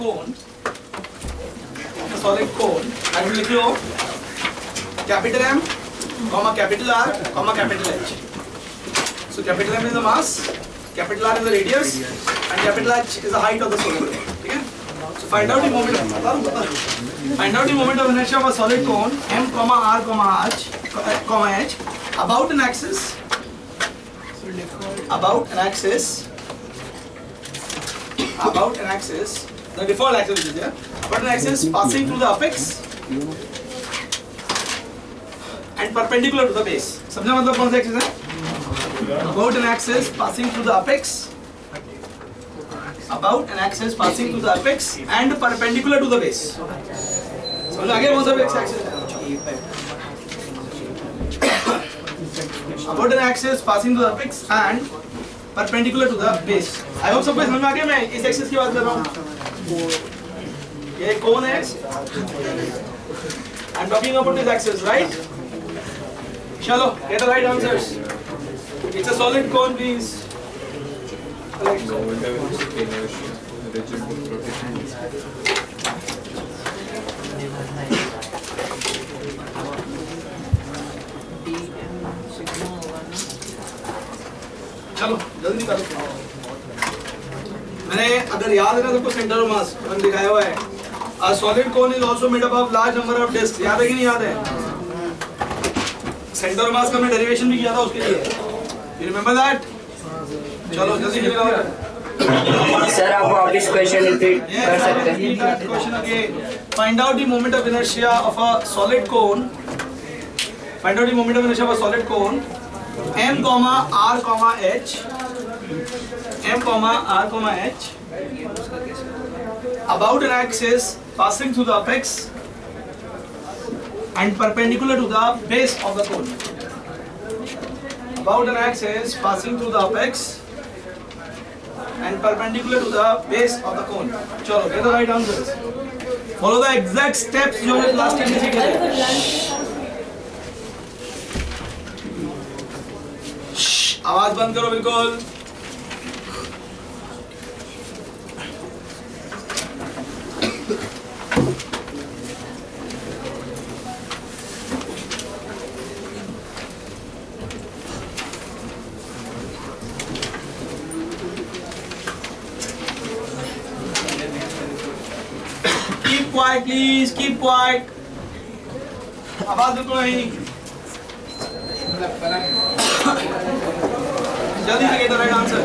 cone, I will लिखियो capital M, comma capital R, comma capital H. So capital M is the mass, capital R is the radius, and capital H is the height of the solid cone. ठीक है? So find out the moment of inertia of a solid cone M, comma R, comma H about an axis. About an axis, the default axis is there, but an axis passing through the apex and perpendicular to the base. समझा मतलब कौन सा axis है? About an axis passing through the apex, and perpendicular to the base. समझ आगे कौन सा axis है? About an axis passing through the apex and perpendicular to the base. I hope सबको समझ में आ गया मैं इस एक्सिस की बात कर रहा हूँ. ये कौन है? I'm talking about this axis, right? चलो, get the right answers. It's a solid cone, please. चलो जल्दी निकालो. मैंने अगर याद है ना सबको सेंटर ऑफ मास मैंने दिखाया हुआ है. A solid cone is also made up of large number of discs. याद है कि नहीं याद है? सेंटर ऑफ मास का हमने डेरिवेशन भी किया था उसके लिए. You remember that? चलो जल्दी निकालो. सर आप वापस क्वेश्चन रिपीट कर सकते हैं? Question again. Find out the moment of inertia of a solid cone. M, R, H. About an axis passing through the apex and perpendicular to the base of the cone. About an axis passing through the apex and perpendicular to the base of the cone. चलो get the right answers. Follow the exact steps जो हमने last time में सीखे थे. आवाज बंद करो बिल्कुल. Keep quiet, please. Keep quiet. आवाज बिल्कुल नहीं. जल्दी से get the right answer.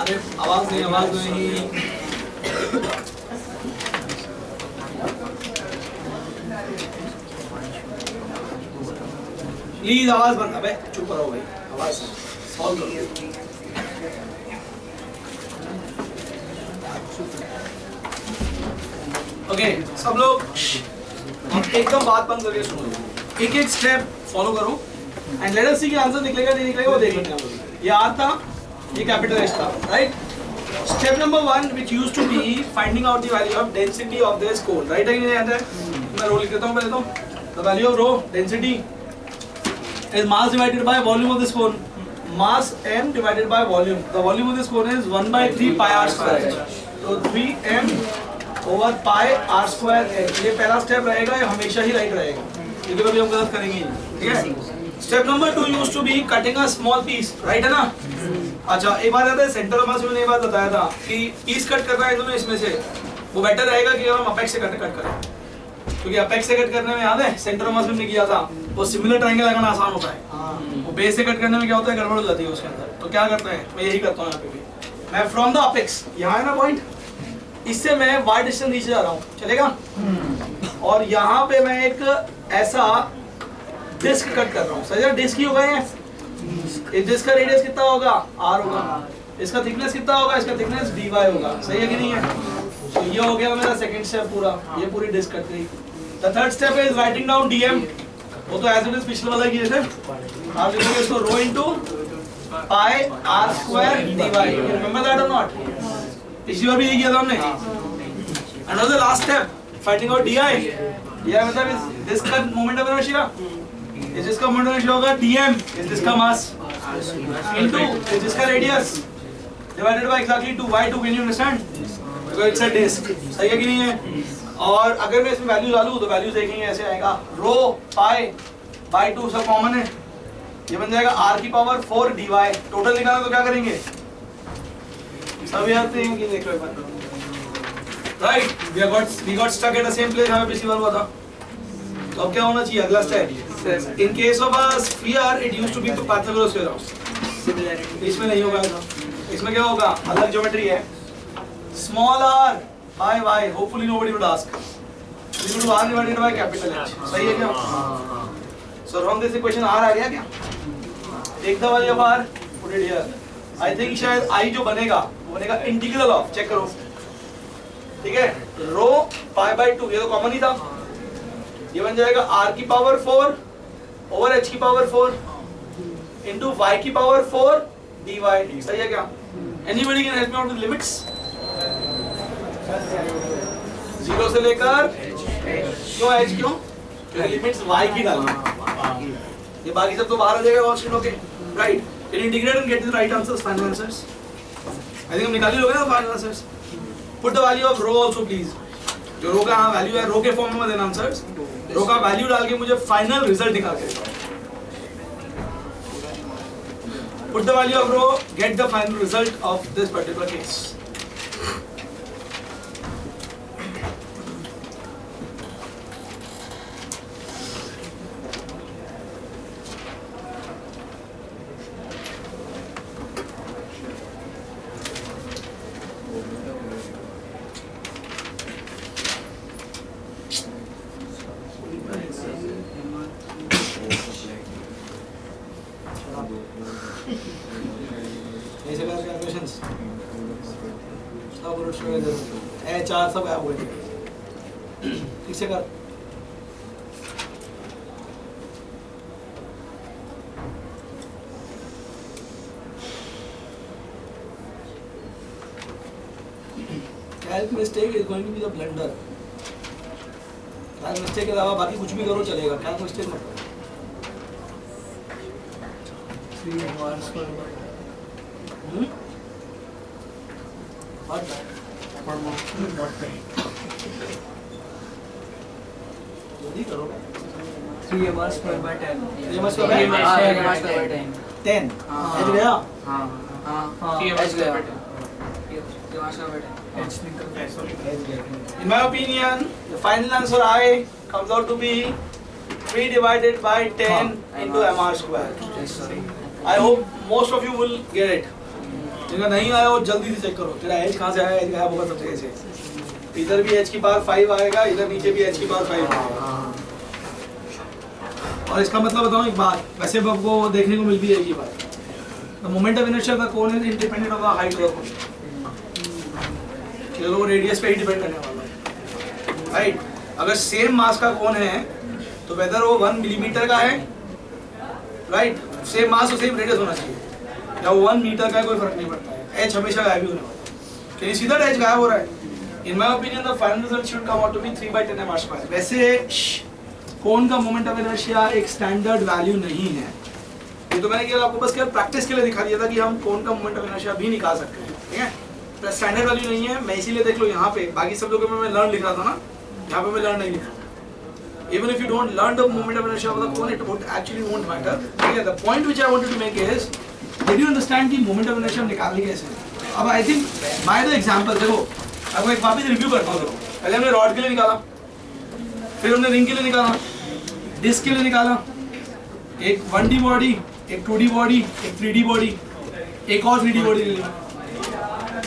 अरे आवाज नहीं. प्लीज आवाज बंद. अबे चुप करो भाई. आवाज सॉल्व करो. ओके सब लोग एकदम बात बंद करके सुनो. एक स्टेप फॉलो करो एंड लेट अस सी कि आंसर निकलेगा नहीं निकलेगा वो देख लेंगे हम लोग. ये आर था, ये कैपिटल एच था, right? Step number 1 which used to be finding out the value of density of this cone, right? है कि नहीं आता है? मैं रो लिख देता हूँ पहले तो. The value of rho density is mass divided by volume of this cone. Mass m divided by volume. The volume of this cone is 1/3 pi r square. So 3m over pi r square h. ये पहला step रहेगा, ये हमेशा ही right रहेगा. ये कभी हम गलत करेंगे नहीं, ठीक है? Step number 2 used to be cutting a small piece, right है ना? अच्छा एक बात आता है सेंटर ऑफ मास में ये बात बताया था कि पीस कट करना है दोनों इसमें से वो बेटर रहेगा कि हम अपेक्स से कट करें, क्योंकि अपेक्स से कट करने में याद है सेंटर ऑफ मास में किया था वो सिमिलर ट्रायंगल लगाना आसान होता है. वो बेस से कट करने में क्या होता है, गड़बड़ हो जाती है उसके अंदर. तो क्या करते हैं, मैं यही करता हूँ यहाँ पे भी. मैं फ्रॉम द अपेक्स, यहाँ है ना पॉइंट, इससे मैं वाई डिस्टेंस नीचे जा रहा हूँ, चलेगा? और यहाँ पे मैं एक ऐसा डिस्क कट कर रहा हूँ, सही है? डिस्क ही होगा ये। इस डिस्क का रेडियस कितना होगा? r होगा। इसका थिकनेस कितना होगा? इसका थिकनेस dy होगा, सही है कि नहीं है? तो ये हो गया मेरा सेकंड स्टेप पूरा, ये पूरी डिस्क कट गई। The third step is writing down dm, वो तो एज इट इज पिछले वाला की जैसे आप लिखोगे इसको rho into pi r square dy, you remember that और नॉट? पिछली बार भी यही किया था हमने। And on the last step finding out dy, ये मतलब इस डिस्क का मोमेंट ऑफ इनर्शिया, इस डिस्क का मोमेंट ऑफ इनर्शिया होगा dm, इस डिस्क का मास इनटू इस डिस्क का radius divided by exactly 2/2, can you understand? Because it's a disc, सही है कि नहीं है? और अगर मैं इसमें वैल्यू डालूं तो वैल्यू देखेंगे ऐसे आएगा, रो पाई बाय 2 सब कॉमन है, ये बन जाएगा r की पावर 4 dy। टोटल निकालना तो क्या करेंगे? सब याद हैं कि देख लो एक बार, right? We got stuck at the same place, हमें पिछली बार हुआ था। तो अब क्या होना चाहिए अगला step? In case of a sphere it used to be Pythagoras theorem. इसमें नहीं होगा ऐसा, इसमें क्या होगा? अलग ज्योमेट्री है, small r by y, hopefully nobody would ask, equal to r divided by capital H, सही है क्या? So from this equation r आ गया क्या? take the value of r, put it here. I think शायद I जो बनेगा वो बनेगा इंटीग्रल ऑफ, चेक करो, ठीक है, रो पाई बाय 2, ये तो कॉमन ही था, ये बन जाएगा r की पावर 4 ओवर h की पावर 4 इनटू y की पावर 4 dy, सही है क्या? Anybody can help me out with limits? 0 से लेकर क्यों h क्यों? क्योंकि लिमिट्स y की डालना, ये बाकी सब तो बाहर आ जाएगा कॉन्स्टेंट होके, right? Can integrate and get the right answers, final answers. I think हम निकाल ही लोगे ना final answers. Put the value of rho also please, जो रो का वैल्यू है रो के फॉर्म में देना आंसर्स, रो का वैल्यू डाल के मुझे फाइनल रिजल्ट निकाल के देना। Put the value of rho, get the final result of this particular case. ऐसे कर कैलकुलेशंस सब रूट्स में ए 4 सब गायब हुए थे, ठीक से कर। Calc mistake is going to be the blunder. Calc mistake के अलावा बाकी कुछ भी करो चलेगा, कैल्क मिस्टेक मत करो। 3 स्क्वायर जल्दी करो। 3 square by 10. 3 square by 10 H गया। हाँ 3 square by 10. In my opinion, the final answer I comes out to be 3 divided by 10 into mr square. I hope most of you will get it. जिनका नहीं आया वो जल्दी से check करो, तेरा एज कहाँ से आया, एज गायब होगा सब जगह से। इधर भी एच की पावर 5 आएगा, इधर नीचे भी एच की पावर 5 आएगा। और इसका मतलब बताऊँ एक बात, वैसे आपको देखने को मिलती है एक ही बात, द मोमेंट ऑफ इनर्शिया का कौन है independent of the height of the cone, चलो रेडियस पे ही डिपेंड करने वाला है, राइट? अगर सेम मास का कौन है तो वेदर वो 1 मिलीमीटर का है, राइट, सेम मास और सेम रेडियस होना चाहिए, या वो 1 मीटर का कोई फर्क नहीं पड़ता है, एच हमेशा गायब ही होने वाला है। कहीं सीधा एच गायब हो रहा है। In my opinion the final result should come out to be 3/10 mr square. वैसे कौन का मोमेंट ऑफ इनर्शिया एक स्टैंडर्ड वैल्यू नहीं है, ये तो मैंने केवल आपको बस केवल प्रैक्टिस के लिए दिखा दिया था कि हम कौन का मोमेंट ऑफ इनर्शिया भी निकाल सकते हैं, ठीक है? तो स्टैंडर्ड वैल्यू नहीं है, मैं इसीलिए देख लो यहाँ पे, बाकी सब जगह में मैं लर्न लिख रहा था ना, यहाँ पे मैं लर्न नहीं लिखा। Even if you don't learn the moment of inertia of the cone, it would actually won't matter. Okay, the point which I wanted to make is, did you understand the moment of inertia निकालने कैसे? अब I think by the example देखो, अब मैं एक वापस review करता हूँ। देखो, पहले हमने रॉड के लिए निकाला, फिर हमने रिंग के लिए निकाला, डिस्क के लिए निकाला, एक 1D बॉडी, एक 2D बॉडी, एक 3D बॉडी, एक और 3D बॉडी ले ली।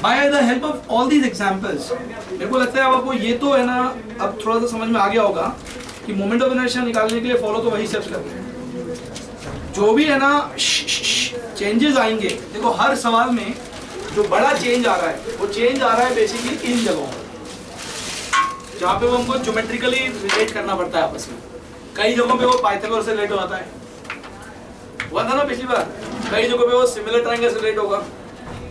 By the help of all these examples, मेरे को लगता है अब आपको ये तो है ना, अब थोड़ा सा समझ में आ गया होगा कि मोमेंट ऑफ इनर्शिया निकालने के लिए फॉलो तो वही स्टेप्स करते हैं। जो भी है ना चेंजेस आएंगे, देखो हर सवाल में जो बड़ा चेंज आ रहा है वो चेंज आ रहा है बेसिकली इन जगहों पर जहाँ पे वो हमको ज्योमेट्रिकली रिलेट करना पड़ता है आपस में। कई जगहों पे वो पाइथागोरस से रिलेट हो जाता है, हुआ था ना पिछली बार। कई जगहों पे वो सिमिलर ट्रायंगल से रिलेट होगा।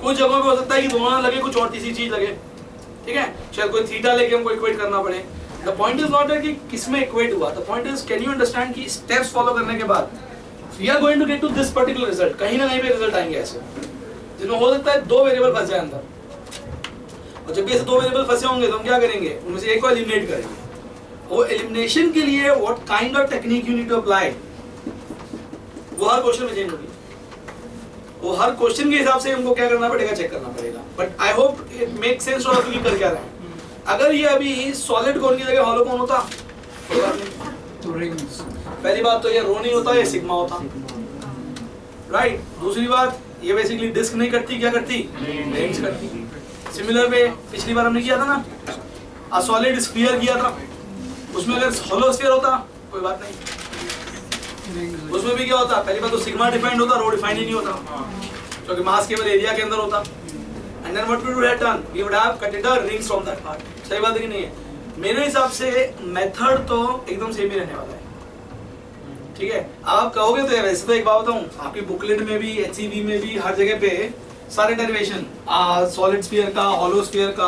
कुछ जगहों पे हो सकता है कि दोनों ना लगे, कुछ और तीसरी चीज लगे, ठीक है। शायद कोई थीटा लेके हमको इक्वेट करना पड़े। द पॉइंट इज नॉट कि किसमें इक्वेट हुआ, the point is can you understand कि स्टेप्स फॉलो करने के बाद we are going to get to this particular result. कहीं ना कहीं पे रिजल्ट आएंगे ऐसे जिसमें हो सकता है दो वेरिएबल फंस जाए अंदर, और जब भी ऐसे दो वेरिएबल फंसे होंगे तो हम क्या करेंगे, उनमें से एक को एलिमिनेट करेंगे। वो एलिमिनेशन के लिए what kind of technique you need to apply वो हर क्वेश्चन में चेंज होगी। वो हर क्वेश्चन के हिसाब से हमको क्या करना पड़ेगा, चेक करना पड़ेगा। But I hope it make sense to you कर क्या रहे हैं। अगर ये अभी सॉलिड कोन की जगह हॉलो कोन होता कोई बात नहीं, तो रिंग्स पहली बात तो ये रो नहीं होता, ये सिग्मा होता, राइट। दूसरी बात ये बेसिकली डिस्क नहीं करती, क्या करती, रिंग्स करती। सिमिलर वे पिछली बार हमने किया था ना, अ सॉलिड स्फीयर किया था, उसमें अगर हॉलो स्फीयर होता कोई बात नहीं, उसमें भी क्या होता, पहली बात तो सिग्मा डिफाइंड होता, रो डिफाइंड ही नहीं होता, क्योंकि मास केवल एरिया के अंदर होता। And then what we would have done, we would have cutted the rings from that part. सही बात है कि नहीं है? मेरे हिसाब से मेथड तो एकदम सेम ही रहने वाला है, ठीक है। आप कहोगे तो वैसे तो एक बात बताऊं, आपकी बुकलेट में भी, एचसीवी में भी, हर जगह पे सारे डेरिवेशन सॉलिड स्फीयर का, हॉलो स्फीयर का,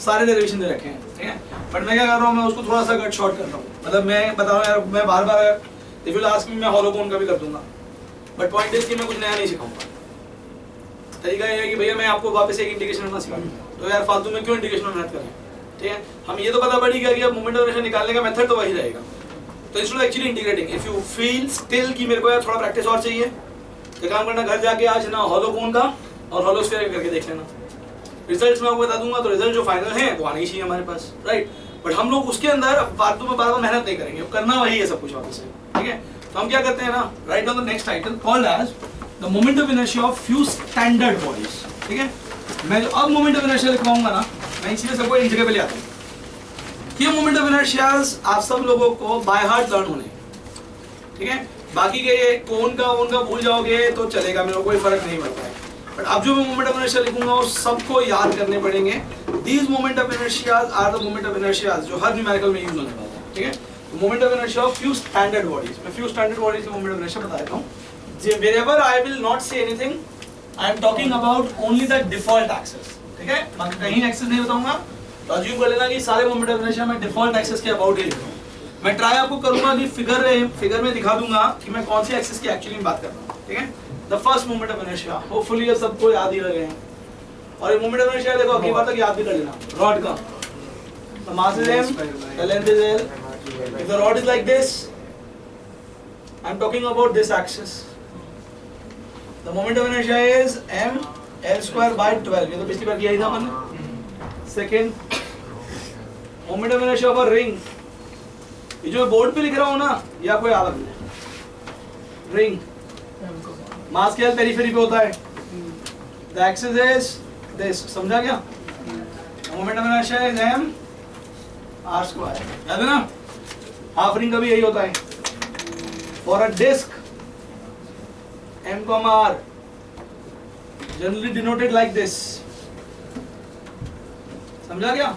सारे डेरिवेशन दे रखे हैं, ठीक है। बट मैं क्या कर रहा हूँ, मैं उसको थोड़ा सा कट शॉर्ट कर रहा हूँ। मतलब मैं बता रहा हूँ यार, मैं बार बार इफ यू आस्क मी मैं हॉलो कोन का भी कर दूंगा, बट पॉइंट इज कि मैं कुछ नया नहीं सिखाऊंगा। तरीका ये है कि भैया मैं आपको वापस एक इंडिकेशन करना सिखा दूँ, तो यार फालतू में क्यों इंडिकेशन में मेहनत करें, ठीक है। हम ये तो पता पड़ी गया कि अब मोमेंट ऑफ इनर्शिया निकालने का मेथड तो वही रहेगा। तो instead of actually integrating, if you feel still कि मेरे को यार थोड़ा प्रैक्टिस और चाहिए, तो काम करना, घर जाके आज ना हॉलो कोन का और हॉलो स्फीयर करके देख लेना। रिजल्ट्स मैं आपको बता दूंगा, तो रिजल्ट जो फाइनल है वो आने ही चाहिए हमारे पास, राइट। बट हम लोग उसके अंदर फालतू में बार-बार मेहनत नहीं करेंगे, करना वही है सब कुछ वापस से, ठीक है। तो हम क्या करते हैं ना, right on the next title called as the moment of inertia of few standard bodies, ठीक है। मैं जो अब मोमेंट ऑफ इनर्शिया लिखवाऊंगा ना, मैं इसलिए सबको एक जगह पे ले आता हूँ कि मोमेंट ऑफ इनर्शियाज आप सब लोगों को बाय हार्ट लर्न होने, ठीक है। बाकी के ये कोन का उनका भूल जाओगे तो चलेगा, मेरे को कोई फर्क नहीं पड़ता है। बट अब जो मैं मोमेंट ऑफ इनर्शिया लिखूंगा वो सबको याद करने पड़ेंगे। These moment of inertias are the moment of inertias जो हर न्यूमेरिकल में यूज होने वाला है, ठीक है। Moment of inertia of few standard bodies, मैं फ्यू स्टैंडर्ड बॉडीज के मोमेंट ऑफ इनर्शिया बता देता हूँ। Wherever I will not say anything, I am talking about only the default axis, ठीक है। बाकी कहीं एक्सेस नहीं बताऊंगा, तो अज्यूम कर लेना कि सारे मोमेंट ऑफ इनर्शिया मैं डिफॉल्ट एक्सेस के अबाउट ही लिख रहा हूँ। मैं ट्राई आपको करूंगा कि फिगर में दिखा दूंगा कि मैं कौन सी एक्सेस की एक्चुअली में बात कर रहा हूँ, ठीक है। The first moment of inertia, hopefully ये सबको याद ही रह गए हैं। और ये मोमेंट ऑफ इनर्शिया देखो अगली बार तक याद भी कर लेना, रॉड का the mass is m, the length is l. If the rod is like this, I am talking about this axis. The moment of inertia is m l square by 12. ये तो पिछली बार किया ही था हमने। Second, moment of inertia of a ring. ये जो board पे लिख रहा हूँ ना, या कोई आलम है। Ring. मास के पेरिफेरी पे होता है। The axis is this. समझा क्या? Moment of inertia is m r square. याद है ना? हाफ रिंग का भी यही होता है। For a disc, m comma r generally denoted like this. समझा क्या?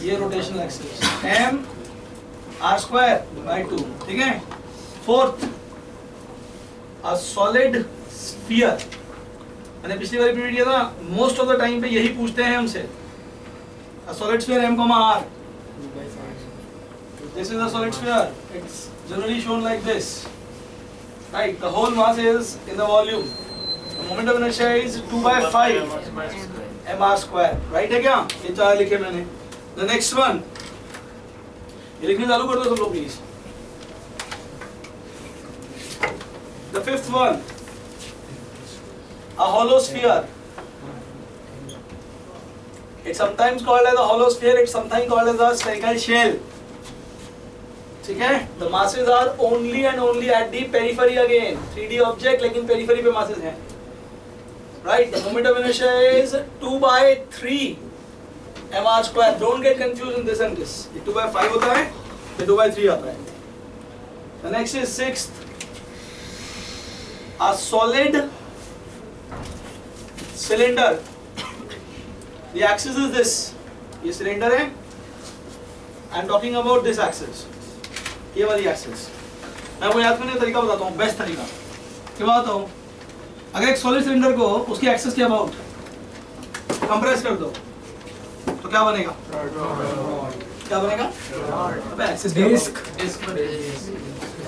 ये rotational axis m r square by 2, ठीक है। Fourth, a solid sphere. मैंने पिछली बार पीरियड किया था, मोस्ट ऑफ द टाइम पे यही पूछते हैं हमसे। A solid sphere m comma r. This is a solid sphere. It's generally shown like this. Right, the whole mass is in the volume. The moment of inertia is 2 by 5 mr square. Right है क्या? ये चार लिखे मैंने. The next one. ये लिखने चालू कर दो सब लोग please. The fifth one. A hollow sphere. It's sometimes called as a hollow sphere. It's sometimes called as a spherical shell. ठीक है? The masses are only and only at the periphery again. 3D object लेकिन periphery पे masses हैं. Right? The moment of inertia is 2 by 3 mr square. Don't get confused in this and this. ये 2 by 5 होता है, ये 2 by 3 आता है. The next is sixth. a solid cylinder, the axis is this, ये cylinder है, I am talking about this axis, ये वाली एक्सिस। मैं आपको याद करने का तरीका बताता हूँ, बेस्ट तरीका क्या बताता हूँ। अगर एक सॉलिड सिलेंडर को उसकी एक्सिस के अबाउट कंप्रेस कर दो तो क्या बनेगा? क्या बनेगा? अबे एक्सिस के डिस्क।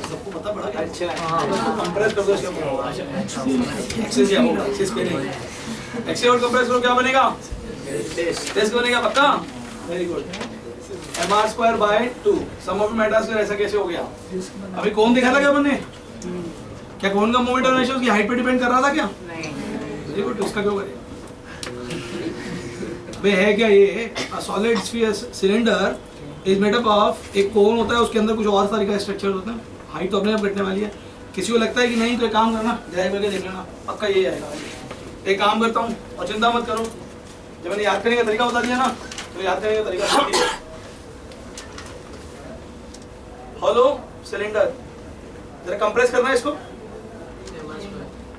सबको पता पड़ा क्या? अच्छा कंप्रेस कर दो इसके अबाउट, एक्सिस के अबाउट, एक्सिस पे नहीं, एक्सिस और कंप्रेस करो क्या बनेगा? डिस्क बनेगा, पक्का? Very good. mr²/2 sum of matters ऐसा कैसे हो गया? अभी कौन दिखा था क्या बनने? क्या कौन का मोमेंट ऑफ इनर्शिया उसकी हाइट पे डिपेंड कर रहा था क्या? नहीं। Very good. उसका क्यों करेगा? वे है क्या ये? a solid sphere cylinder is made up of, एक कोन होता है उसके अंदर कुछ और तरह का स्ट्रक्चर होता है, हाइट तो अपने आप घटने वाली है। किसी को लगता है कि नहीं तो एक काम करना, ड्राइव करके देख लेना, पक्का यही आएगा। एक काम करता हूँ और चिंता मत करो, जब मैंने याद करने का तरीका बता दिया ना तो याद करने का तरीका हॉलो सिलेंडर, जरा कंप्रेस करना है इसको,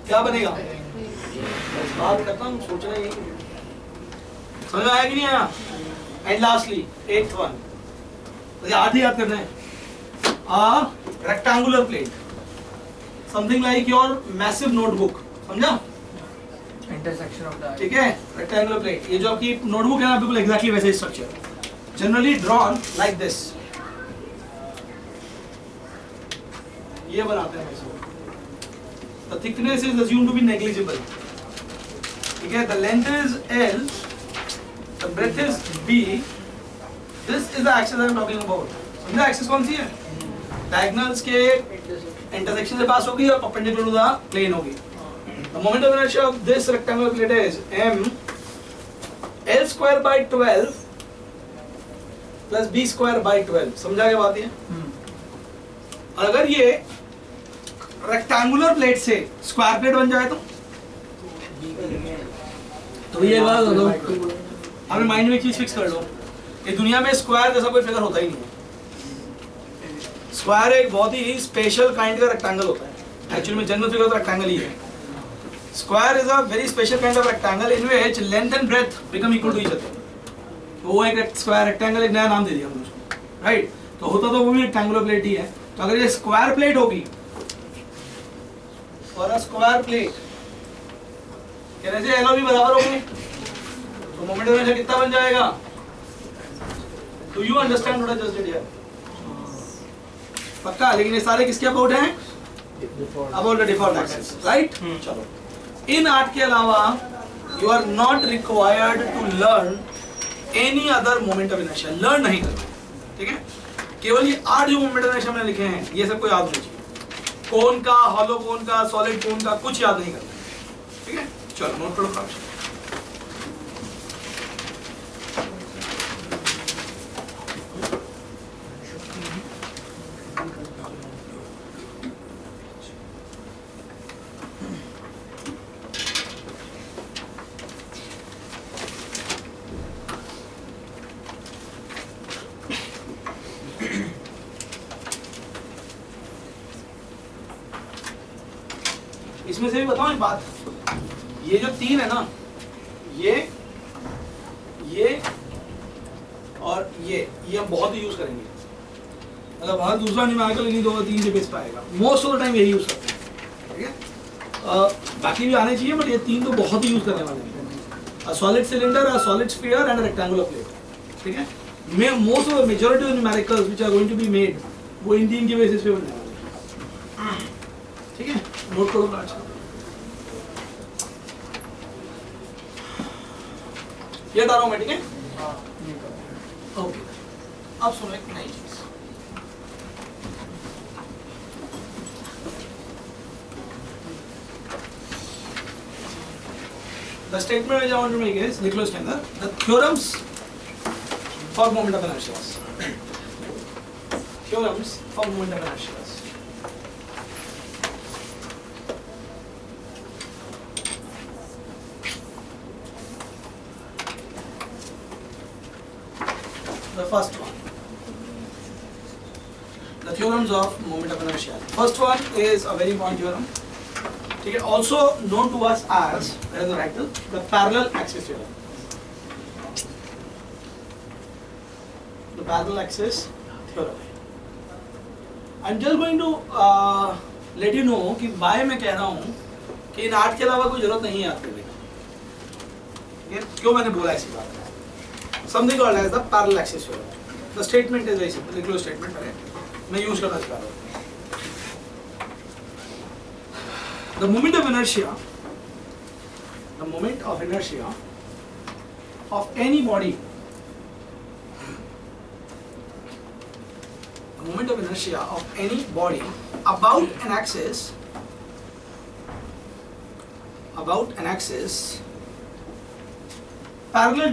क्या बनेगा? बात करता हूँ, सोचना यही समझ में आया कि नहीं आया? एंड लास्टली एट वन, याद ही याद करना है, rectangular plate, something like your massive notebook, समझा? इंटरसेक्शन ऑफ द, ठीक है, रेक्टेंगुलर प्लेट, ये जो आपकी नोटबुक है ना बिल्कुल एग्जैक्टली वैसे structure, generally drawn like this, ये बनाते हैं इसको। The thickness is assumed to be negligible, ठीक है? The length is L, the breadth is B, this is the axis I am talking about। समझा एक्सिस कौन सी है? डायगोनल्स के इंटरसेक्शन से पास होगी और परपेंडिकुलर टू द प्लेन होगी। The moment of inertia of this rectangular plate is m L²/12 plus B²/12, समझा क्या बात है? और अगर ये रेक्टेंगुलर प्लेट से स्क्वायर प्लेट बन जाए तो ये बात हो, अपने माइंड में एक चीज फिक्स कर लो, ये दुनिया में स्क्वायर जैसा कोई फिगर होता ही नहीं है। स्क्वायर एक बहुत ही स्पेशल काइंड का रेक्टेंगल होता है, एक्चुअली में जनरल फिगर तो रेक्टेंगल ही है। Square is a very special kind of rectangle in which length and breadth become equal to each other. वो एक स्क्वायर रेक्टेंगल, एक नया नाम दे दिया हमने उसको, राइट? तो होता तो वो भी रेक्टेंगुलर प्लेट ही है। तो अगर ये स्क्वायर प्लेट होगी और स्क्वायर प्लेट कहने से एलओ भी बराबर होगी तो मोमेंट ऑफ इनर्शिया कितना बन जाएगा? Do you understand what I just did here? पक्का? लेकिन ये सारे किसके अबाउट हैं? About the default axis, right? चलो, इन आर्ट के अलावा you are not required to learn any other moment of inertia, learn नहीं करना, ठीक है? केवल ये 8 जो मोमेंट ऑफ इनर्शिया मैंने लिखे हैं ये सबको याद होना चाहिए। कोन का, हॉलो कोन का, सॉलिड कोन का कुछ याद नहीं करना, ठीक है? चलो नोट करो फ्रैक्शन। इसमें से भी बताओ एक बात, ये जो 3 है ना, ये और ये हम बहुत ही यूज करेंगे। मतलब हर दूसरा न्यूमेरिकल इन्हीं 2 3 से बेस पाएगा, मोस्ट ऑफ द टाइम यही यूज करते हैं, ठीक है? बाकी भी आने चाहिए बट ये 3 तो बहुत ही यूज करने वाले हैं। A solid cylinder, a solid sphere and a rectangular plate, ठीक है? Most of the majority of numericals which are going to be made वो इन 3 के बेसिस पे बनने वाले हैं, ठीक है? नोट करो आज ये डालो मैं, ठीक है? ओके, अब सुनो एक नई चीज। The statement which I want to make is, लिख लो इसके अंदर, the theorems for moment of inertia. Theorems for moment of inertia. The first one, the theorems of moment of inertia. First one is a very important theorem, ठीक है, also known to us as the parallel axis theorem. The parallel axis theorem. I'm just going to let you know कि why मैं कह रहा हूँ कि इन आर्ट के अलावा कोई जरूरत नहीं है आपके लिए. ये क्यों मैंने बोला ऐसी बात? Something called as the parallel axis theorem. The statement is very simple. लिख लो statement पहले. मैं use करना चाह रहा हूँ. The moment of inertia of any body, about an axis parallel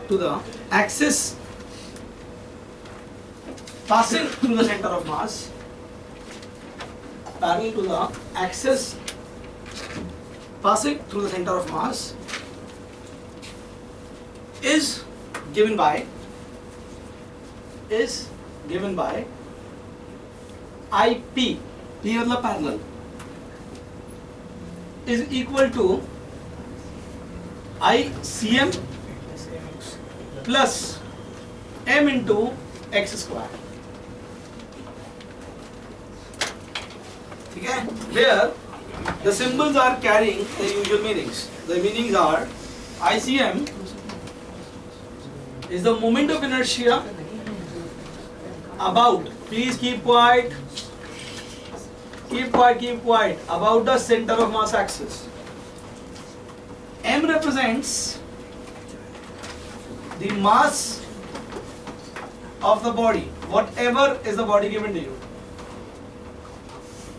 to the axis passing through the center of mass, parallel to the axis passing through the center of mass, is given by IP, P मतलब parallel, is equal to ICM plus M into x square. ठीक है? Where the symbols are carrying the usual meanings. The meanings are ICM is the moment of inertia about, please keep quiet, about the center of mass axis. M represents the mass of the body, whatever is the body given to you.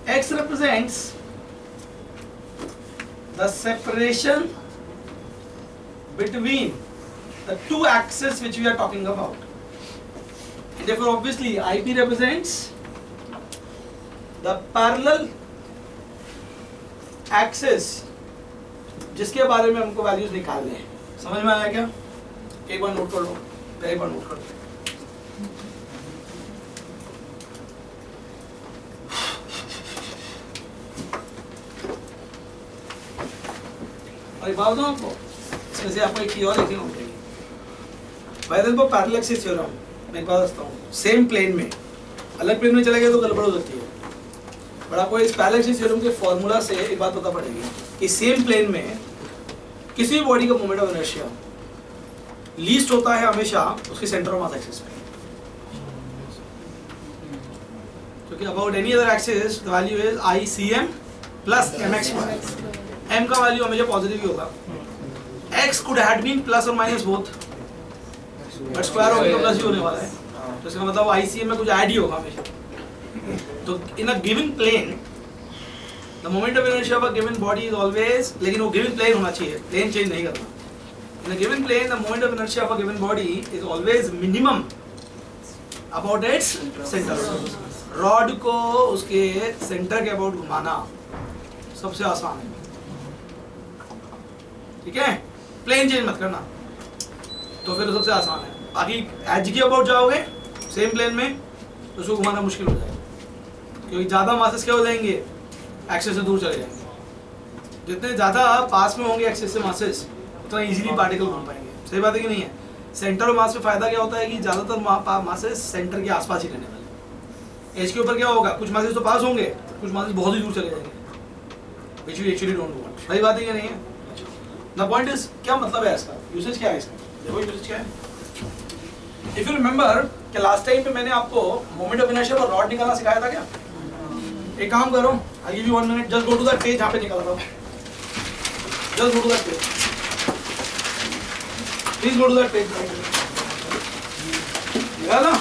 X represents the separation between the two axes which we are talking about. And therefore, obviously, IP represents the parallel axis जिसके बारे में हमको values निकालने हैं. समझ में आया क्या? एक बार नोट कर लो. और एक बात बताऊं आपको, इसमें से आपको एक चीज और देखने को मिलेगी. पैरेलल पर पैरेलल एक्सिस थ्योरम मैं एक बात बताता हूँ, सेम प्लेन में अलग प्लेन में चला गया तो गड़बड़ हो सकती है. बट आपको इस पैरेलल एक्सिस थ्योरम के फॉर्मूला से एक बात पता पड़ेगी कि सेम प्लेन में किसी भी बॉडी का मोमेंट ऑफ इनर्शिया लीस्ट होता है हमेशा उसके सेंटर ऑफ मास एक्सिस पे. क्योंकि about any other axis the value is ICM plus mx square. m का वैल्यू हमेशा पॉजिटिव ही होगा. x could had been plus और माइनस बोथ, बट स्क्वायर होगा तो प्लस ही होने वाला है. तो इसका मतलब ICM में कुछ ऐड ही होगा हमेशा. तो in a given plane the moment of inertia of a given body is always, लेकिन वो गिवन प्लेन होना चाहिए, प्लेन चेंज नहीं करना. In a given plane the moment of inertia of a given body is always minimum about its centre. Rod को उसके centre के about घुमाना सबसे आसान है. ठीक है, प्लेन चेंज मत करना, तो फिर सबसे आसान है. बाकी एज के अबाउट जाओगे सेम प्लेन में तो उसको घुमाना मुश्किल हो जाएगा, क्योंकि ज़्यादा मासेस क्या हो जाएंगे, एक्सिस से दूर चले जाएंगे. जितने ज़्यादा पास में होंगे एक्सिस से मासेस उतना इजीली पार्टिकल घूम पाएंगे. सही बात है कि नहीं है? सेंटर ऑफ मास में फ़ायदा क्या होता है कि ज़्यादातर मासेस सेंटर के आसपास ही रहने वाले. एज के ऊपर क्या होगा, कुछ मासेस तो पास होंगे, कुछ मासेस बहुत ही दूर चले जाएंगे, which we actually don't want. सही बात है कि नहीं है? The point is, क्या मतलब है इसका, यूसेज क्या है इसका? देखो यूसेज क्या है. If you remember कि लास्ट टाइम पे मैंने आपको मोमेंट ऑफ इनर्शिया पर रॉड निकालना सिखाया था क्या? एक काम करो, I'll give you 1 minute, just go to that page जहाँ पे निकाला था. Just go to that page. Please go to that page. निकाला?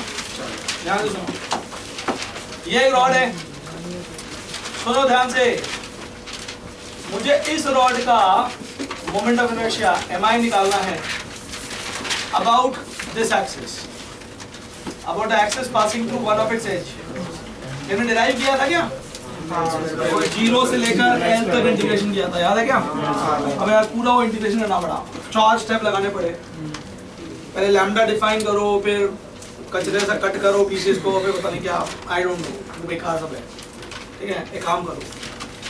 ध्यान से सुनो. ये एक रॉड है. सुनो ध्यान से. मुझे इस रॉड का मोमेंट ऑफ इनर्शिया MI निकालना है about this axis, about the axis passing through one of its edge. हमने डिराइव किया था क्या? 0 से लेकर L तक इंटीग्रेशन किया था, याद है क्या? अब यार पूरा वो इंटीग्रेशन करना पड़ा, 4 स्टेप लगाने पड़े. पहले लैम्डा डिफाइन करो, फिर कचरे से कट करो पीसेस को, फिर पता नहीं क्या, आई डोंट नो, बेकार सब है। ठीक है, एक काम करो,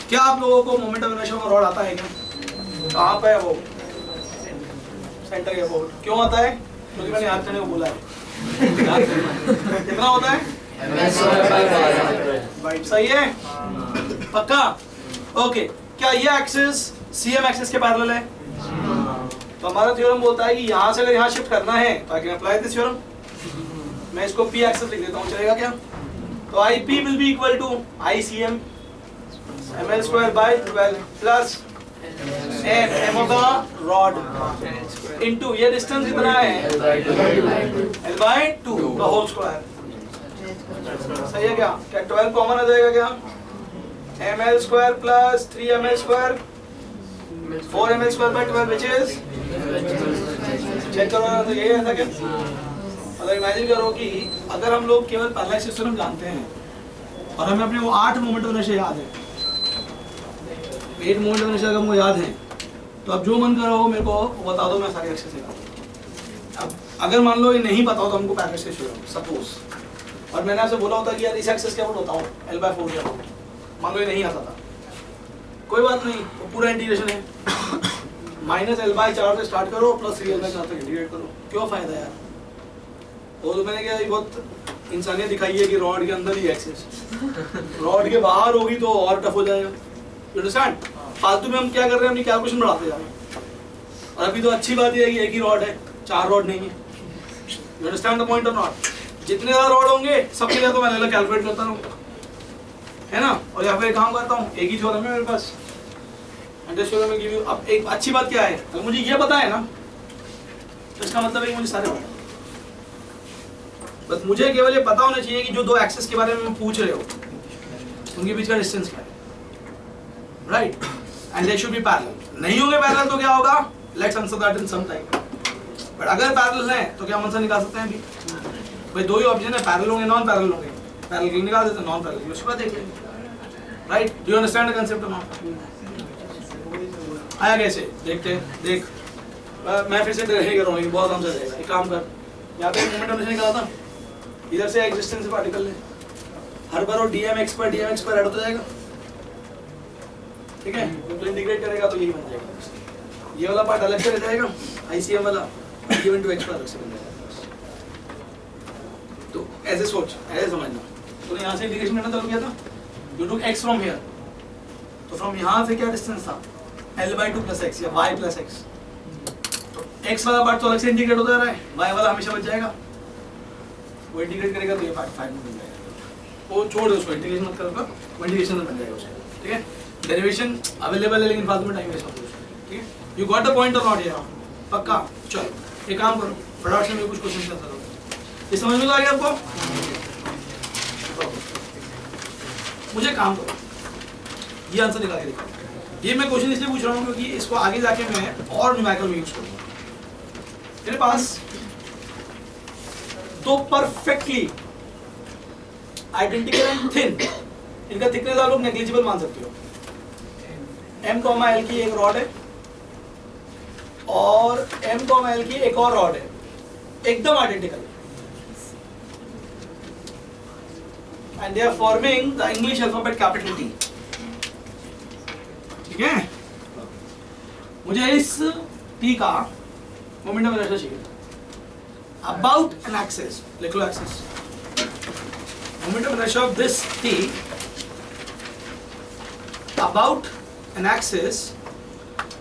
क्या आप लोगों को मोमेंट ऑफ इनर्शिया का रॉड आता है क्या? कहाँ पे है वो? सेंटर के अबाउट। क्यों आता है? क्योंकि मैंने याद करने को बोला है। कितना होता है? सही है, पक्का? ओके, क्या ये एक्सिस CM एक्सिस के पैरेलल है? तो हमारा थ्योरम बोलता है कि यहाँ से अगर यहाँ शिफ्ट करना है तो I can apply this theorem. मैं इसको P एक्सिस लिख देता हूँ, चलेगा क्या? तो IP will be equal to ICM ml square by 12 plus m of the rod into ये डिस्टेंस कितना है? L बाय 2 का होल स्क्वायर। सही है क्या? क्या 12 कॉमन आ जाएगा क्या? ml square plus 3ml square 4ml square by 12 which is, check करो ना, तो यही है क्या? अगर इमेजिन करो कि अगर हम लोग केवल पैरेलल सिस्टम जानते हैं और हमें अपने वो 8 मोमेंट ऑफ इनर्शिया याद है, 8 मोमेंट ऑफ इनर्शिया हमको याद है, तो अब जो मन करो मेरे को बता दो, मैं सारे एक्सेस लगा। अब अगर मान लो ये नहीं पता हो तो हमको पैरेलल सिस्टम सपोज, और मैंने आपसे बोला होता कि यार इस एक्सेस के अबाउट बताओ L/4 के अबाउट, मान लो ये नहीं आता था, कोई बात नहीं, वो पूरा इंटीग्रेशन है, -L/4 से स्टार्ट करो प्लस 3L/4 तक इंटीग्रेट करो। क्यों फायदा यार? वो तो मैंने क्या बहुत इंसानियत दिखाई है कि रॉड के अंदर ही एक्सेस, रॉड के बाहर होगी तो और टफ हो जाएगा। You understand? फालतू में हम क्या कर रहे हैं, अपनी कैलकुलेशन बढ़ाते जा रहे हैं। और अभी तो अच्छी बात यह है कि एक ही रॉड है, 4 रॉड नहीं है। यू अंडरस्टैंड द पॉइंट और नॉट? जितने ज्यादा रॉड होंगे सबके लिए तो मैं अलग कैलकुलेट करता रहूँगा, है ना? और यहाँ पे एक काम करता हूँ, एक ही थ्योरम है मेरे पास, में गिव यू। अब एक अच्छी बात क्या है, अगर मुझे ये पता है ना तो इसका मतलब है कि मुझे सारे पता है। बस मुझे केवल ये पता होना चाहिए कि जो दो एक्सेस के बारे में पूछ रहे हो उनके बीच का डिस्टेंस क्या है, right? And they should be parallel. नहीं होंगे पैरेलल तो क्या होगा? Let's answer that in some time. But अगर पैरेलल है तो क्या हम आंसर निकाल सकते हैं अभी? भाई दो ही ऑप्शन है, पैरेलल होंगे नॉन पैरेलल होंगे। पैरेलल निकाल देते हैं, नॉन पैरेलल उसके बाद देख लेंगे, right? Do you understand the concept और नॉट? आया कैसे? देखते हैं, देख मैं फिर से नहीं कर रहा हूँ, बहुत आराम से रहेगा। एक काम कर, यहाँ पे मोमेंट ऑफ निकाला था, इधर से एक्सिस्टेंस पार्टिकल है, हर बार वो dmx पर ऐड होता जाएगा, ठीक है? तो इंटीग्रेट करेगा तो यही बन जाएगा। ये वाला पार्ट अलग से रह जाएगा, ICM वाला given to x पर अलग से बन जाएगा। तो ऐसे सोच, ऐसे समझना। तो यहाँ से इंटीग्रेशन करना चालू किया था, you took x from here, तो फ्रॉम यहाँ से क्या डिस्टेंस था? L/2 प्लस x या y प्लस x। तो x वाला पार्ट तो अलग से इंटीग्रेट होता रहा है, y वाला हमेशा बच जाएगा। वो इंटीग्रेट करेगा तो ये पार्ट 5 में बन जाएगा। वो छोड़ दो उसको, इंटीग्रेशन मत करोगा, वो इंटीग्रेशन में बन जाएगा उसका, ठीक है? डेरिवेशन अवेलेबल है लेकिन फालतू में टाइम वेस्ट मत करो, ठीक है? यू गॉट द पॉइंट और नॉट हियर? पक्का? चलो एक काम करो, फटाफट से मेरे कुछ क्वेश्चन करता रहो। ये समझ में आ गया आपको? मुझे काम करो, ये आंसर निकाल के दिखाओ। ये मैं क्वेश्चन इसलिए पूछ रहा हूँ क्योंकि इसको आगे जाके मैं और न्यूमेरिकल में यूज करूँगा। मेरे पास दो परफेक्टली आइडेंटिकल एंड थिन, इनका थिकनेस आप लोग नेग्लिजिबल मान सकते हो। M, L की एक रॉड है और M, L की एक और रॉड है, एकदम identical, and they are forming the English alphabet capital T, ठीक है? मुझे इस T का मोमेंट ऑफ इनर्शिया चाहिए about an axis, लिख लो axis, moment of inertia of this T about an axis.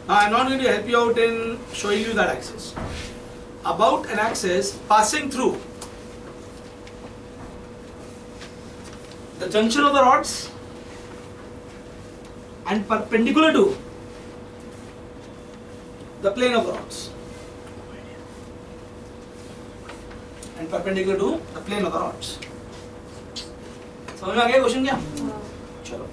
Now I am not going to help you out in showing you that axis. About an axis passing through the junction of the rods and perpendicular to the plane of the rods. And perpendicular to the plane of the rods. समझ में आ गया question क्या? चलो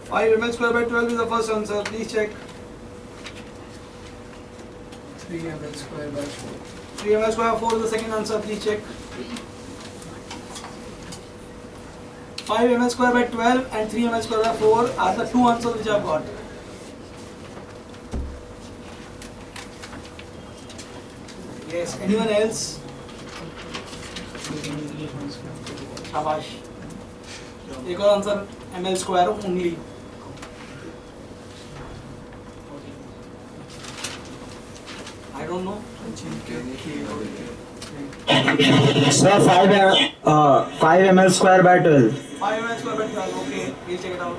(5 ml square by 12 is the first answer. Please check. 3 ml square by 4. 3 ml square 4 is the second answer. Please check. 5 ml square by 12 and 3 ml square by 4 are the two answers which I have got. Yes. Anyone else? शाबाश. एक और answer ml square only. I don't know. Sir, 5 ml square by 12. 5 ml square by 12. Okay, we'll check it out.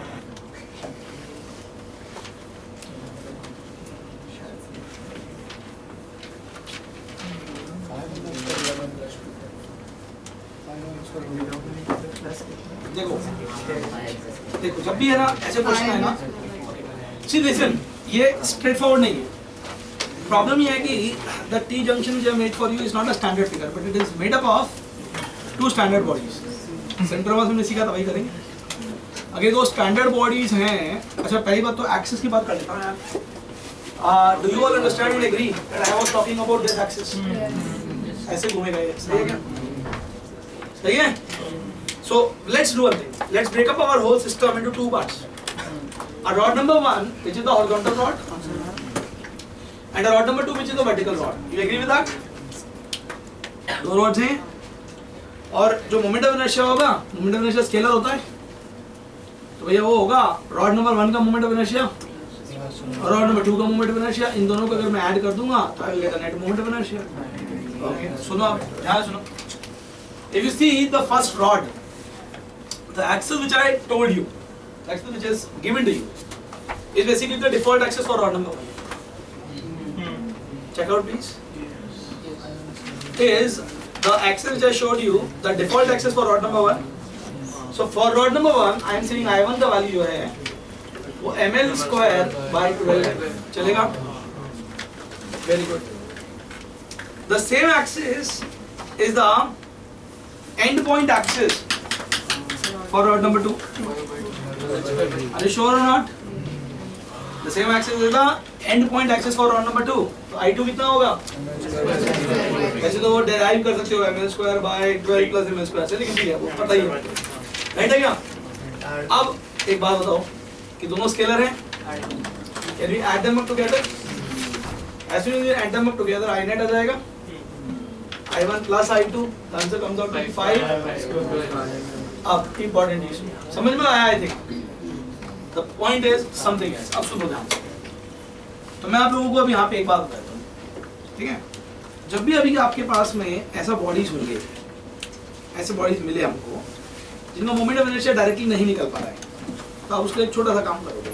देखो देखो जब भी है ना ऐसे क्वेश्चन है ना, सी लिसन, ये स्ट्रेट फॉरवर्ड नहीं है. प्रॉब्लम ये है कि the T junction which I made for you is not a standard figure but it is made up of two standard bodies. Centre में हमने सीखा था वही करेंगे. अगर दो स्टैंडर्ड बॉडीज हैं, अच्छा पहली बात तो एक्सिस की बात कर लेता हूँ यार. Do you all understand and agree that I was talking about this axis? ऐसे घूमेगा ये, सही है क्या? सही है? So let's do one thing. Let's break up our whole system into two parts. A rod number 1, which is the horizontal rod, and a rod number 2, which is the vertical rod. You agree with that? दो rods हैं, और जो moment of inertia होगा, moment of inertia scalar होता है, तो भैया वो होगा rod number 1 का moment of inertia और rod number 2 का moment of inertia. इन दोनों को अगर मैं ऐड कर दूंगा तो I will get a net moment of inertia. Okay, सुनो आप, ध्यान सुनो. If you see the first rod, the axis which I told you, the axis which is given to you, is basically the default axis for rod number 1. Check out please. Is the axis which I showed you the default axis for rod number 1. So for rod number 1, I am saying I1 का value जो है वो ml square by 12 चलेगा. Very good. The same axis is the end point axis for rod number 2. Are you sure or not? The same axis is the end point axis for rod number 2. तो I2 कितना होगा? ऐसे तो वो derive कर सकते हो ml square by 12 plus ml square से, लेकिन ठीक है वो पता ही है. राइट है क्या? अब एक बात बताओ कि दोनों स्केलर हैं. Can we add them up together? As soon as we add them up together, I net आ जाएगा. I1 plus I2, the answer comes out to be 5. अब important issue समझ में आया? I think the point is something else. अब सुनो ध्यान से. तो मैं आप लोगों को अभी यहाँ पे एक बात बताता हूँ, ठीक है? जब भी अभी आपके पास में ऐसा बॉडीज होंगे, ऐसे बॉडीज मिले हमको जिनका मोमेंट ऑफ इनर्शिया डायरेक्टली नहीं निकल पा रहा है, तो आप उसका एक छोटा सा काम करोगे.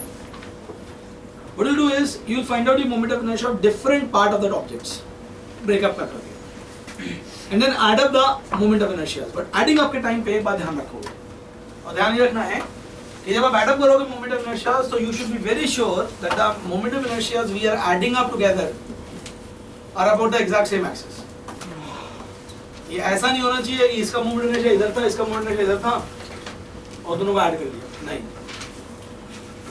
What you'll do is you'll find out the moment of inertia of different part of that objects, break up करके, and then add up the moment of inertia. But adding up के टाइम पे एक बात ध्यान रखोगे, और ध्यान ये रखना है कि जब आप add up करोगे moment of inertia, तो you should be very sure that the moment of inertia we are adding up together are about the exact same axis. ये ऐसा नहीं होना चाहिए कि इसका moment of inertia इधर था, इसका moment of inertia इधर था, और दोनों को add कर दिया. नहीं.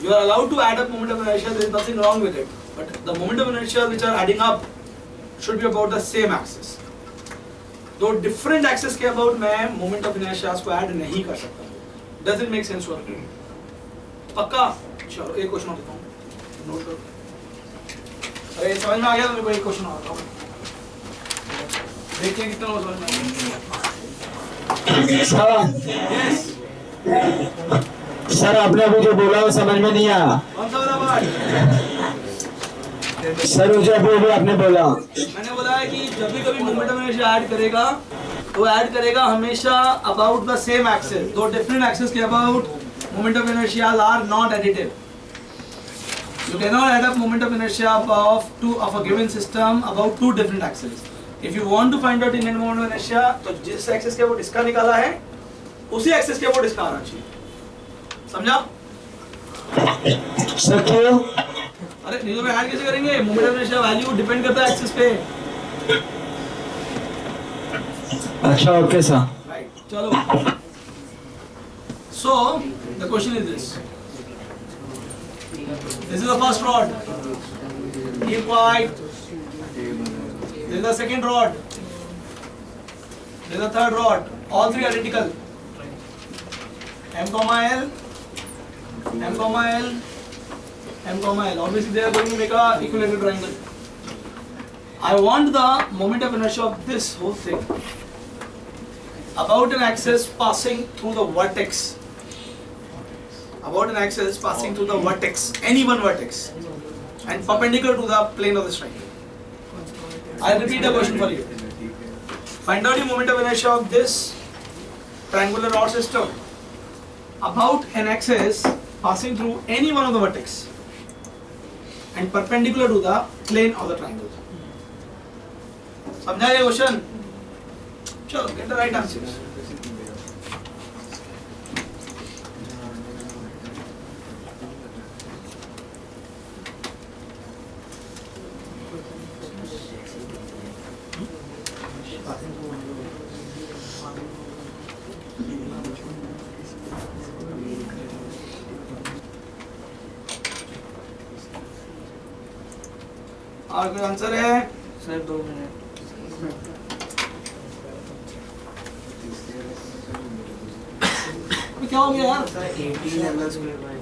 You are allowed to add up moment of inertia. There is nothing wrong with it. But the moment of inertia which are adding up should be about the same axis. दो different axis के about मैं moment of inertia को add नहीं कर सकता. Does it make sense for you? पक्का? चलो एक क्वेश्चन और देता हूँ. नोट करो. अरे समझ में आ गया तो मेरे को एक क्वेश्चन और बताओ. देखते हैं कितना समझ में आ गया. Yes. सर आपने अभी जो बोला वो समझ में नहीं आया. कौन सा वाला बात? सर वो जो अभी आपने बोला, मैंने बोला है कि जब भी कभी मोमेंट ऑफ इनर्शिया ऐड करेगा तो ऐड करेगा हमेशा अबाउट द सेम एक्सिस. दो डिफरेंट एक्सिस के about moment of inertia are not additive. You can not add up moment of inertia of a given system about two different axis. If you want to find out in moment of inertia, तो जिस axis के about इसका निकाला है उसी axis के about इसका आना चाहिए. समझा? सर क्यों? अरे नहीं तो ऐड कैसे करेंगे? Moment of inertia value depend करता है एक्सिस पे. अच्छा ओके सर. राइट, चलो. So the question is this. This is the first rod. Keep quiet. There is a second rod. There is a third rod. All three identical. M comma L, M comma L, M comma L. Obviously, they are going to make a equilateral triangle. I want the moment of inertia of this whole thing about an axis passing through the vertex. About an axis passing through the vertex, any one vertex, and perpendicular to the plane of this triangle. I'll repeat the question for you. Find out the moment of inertia of this triangular rod system about an axis passing through any one of the vertex and perpendicular to the plane of the triangle. समझा ये question? चलो, get the right answers. और कोई answer है? Sir 2 minute. क्या हो गया यार? 18 ml square by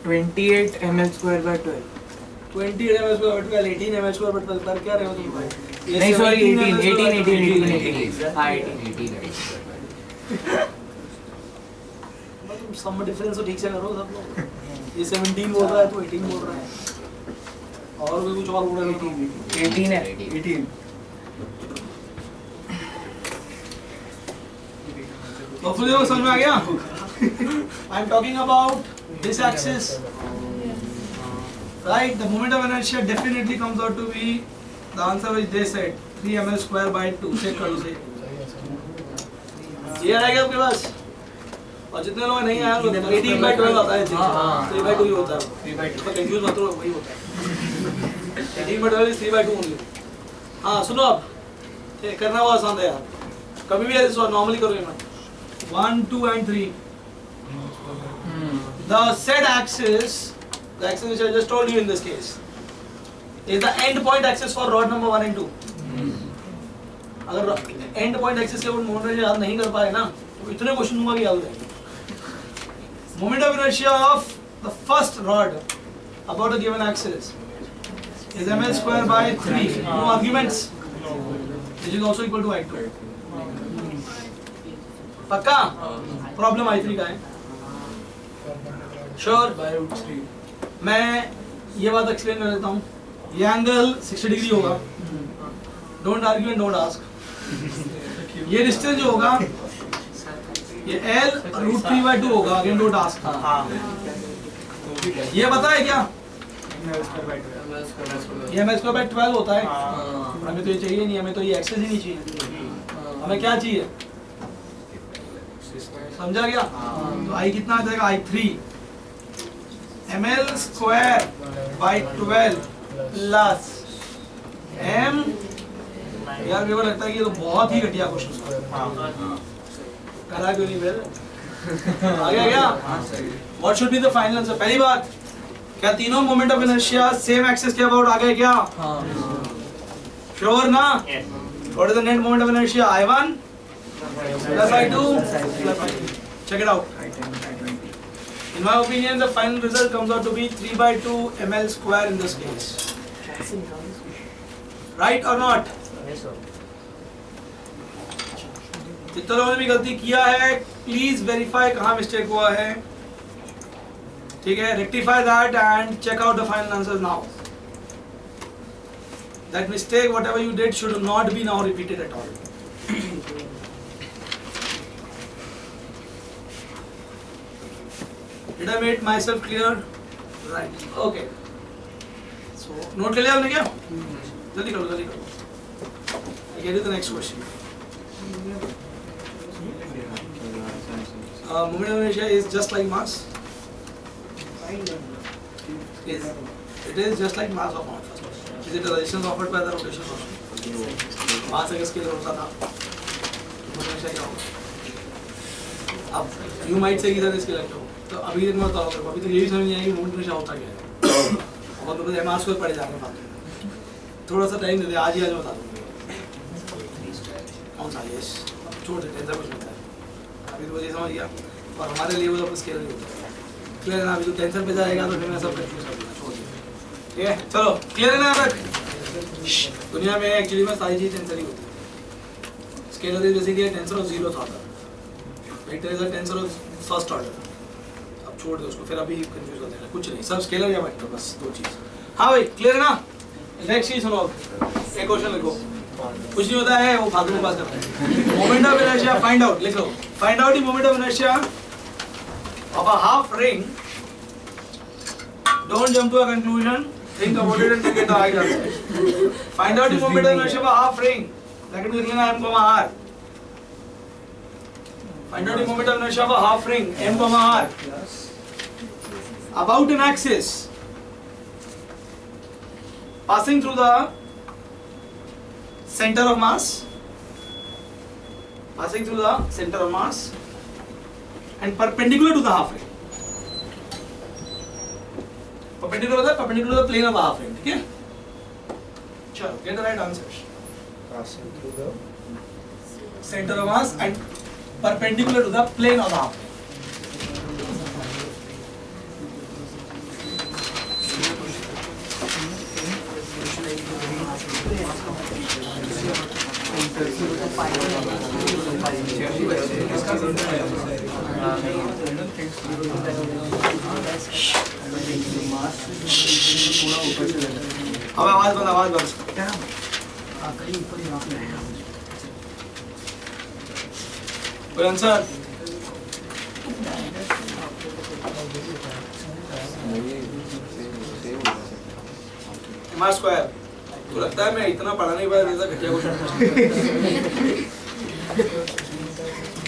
28 ml square by 12. 20 ml square by 12, 18 ml square by 12 पर क्या रहे हो तुम भाई? नहीं सॉरी 18 हाँ 18. तुम सम डिफरेंस तो ठीक से करो सब लोग. ये 17 बोल रहा है तो 18 बोल रहा है. और भी कुछ और बोल रहा है. 18 है. 18. Hopefully वो समझ में आ गया? I am talking about this axis. Right, the moment of inertia definitely comes out to be the answer which they said 3 ml square by 2. Check करो से. ये आएगा आपके पास? और जितने लोग नहीं आए वो 18 by 12 आता है. 3 by 2 ही होता है. 3 by 2. तो कंफ्यूज मत हो, वही होता है. 18 by 12 is 3 by 2 only. हाँ सुनो अब. ये करना बहुत आसान है यार. कभी भी ऐसे नॉर्मली करोगे मत. 1, 2 and 3. The said axis, the axis which I just told you in this case, is the end point axis for rod number 1 and 2. अगर end point axis के मोमेंट याद नहीं कर पाए ना, तो इतने क्वेश्चन दूंगा कि याद हो जाएंगे. Moment of inertia of the first rod about a given axis is ml square by 3. No arguments. This is also equal to I2. पक्का? प्रॉब्लम I3 का है. श्योर? मैं ये बात एक्सप्लेन कर देता हूँ. ये एंगल 60 डिग्री होगा. Don't argue and don't ask. ये डिस्टेंस जो होगा ये L √3/2 होगा. Again don't ask. ये पता है क्या? ये ml square by 12 होता है. हमें तो ये चाहिए नहीं. हमें तो ये एक्सेस ही नहीं चाहिए. हमें क्या चाहिए? समझा गया? तो I कितना आ जाएगा? I3 ml square by 12 plus m. यार मेरे को लगता है कि ये तो बहुत ही घटिया क्वेश्चन है. करा क्यों नहीं फिर? आ गया क्या? What should be the final answer? पहली बात, क्या तीनों moment of inertia same axis के अबाउट आ गए क्या? श्योर ना? What is the net moment of inertia? I1 plus I2 plus I2. Check it out. In my opinion, the final result comes out to be 3/2 ml square in this case. Right or not? जितने लोगों ने भी गलती किया है, please verify कहाँ mistake हुआ है. ठीक है, rectify that and check out the final answers now. That mistake, whatever you did, should not be now repeated at all. Did I make myself clear? Right. Okay. So, note ले लिया आपने क्या? जल्दी करो, जल्दी करो. I get you the next question. Moment of inertia is just like mass. It is just like mass of mass. Is it the resistance offered by the rotation motion? मास अगर scalar होता था तो हमेशा क्या होगा? अब यू माइट से इधर scalar क्यों? तो अभी तक मैं बता रहा हूँ. अभी तो ये भी समझ नहीं आएगी मोमेंट हमेशा होता क्या है. और तो बस एमआर स्क्वायर पढ़े जाएंगे बात. थोड़ा सा टाइम दे दे, आज ही आज बता दूँगा. चाहिए छोड़ देते टेंसर कुछ मिलता है अभी तो वजह समझ गया और हमारे लिए वो सब स्केलर नहीं होता क्लियर है ना अभी तो टेंसर पे जाएगा तो फिर मैं सब कंफ्यूज कर दूंगा छोड़ देते ठीक है चलो क्लियर है ना अब तक दुनिया में एक्चुअली में सारी चीज टेंसर ही होती है scalar is basically tensor of zeroth order vector is a tensor of first order अब छोड़ दो उसको फिर अभी कंफ्यूज हो जाएगा कुछ नहीं सब स्केलर या वेक्टर बस दो चीज हाँ भाई क्लियर है ना नेक्स्ट चीज सुनो एक क्वेश्चन लिखो कुछ नहीं होता है वो फालतू में बात करते हैं moment of inertia find out लिख लो find out the moment of inertia of a half ring don't jump to a conclusion think about it and get the right answer find out the moment of inertia of a half ring bracket में लिख लेना m comma r find out the moment of inertia of a half ring m comma r about an axis passing through the center of mass and perpendicular to the half ring perpendicular to the plane of the half ring ठीक है चलो get the right answer Passing through the center of mass and perpendicular to the plane of the half ring अब आवाज बंद कोई answer square तो लगता है मैं इतना पढ़ा नहीं पाया जैसा घटिया क्वेश्चन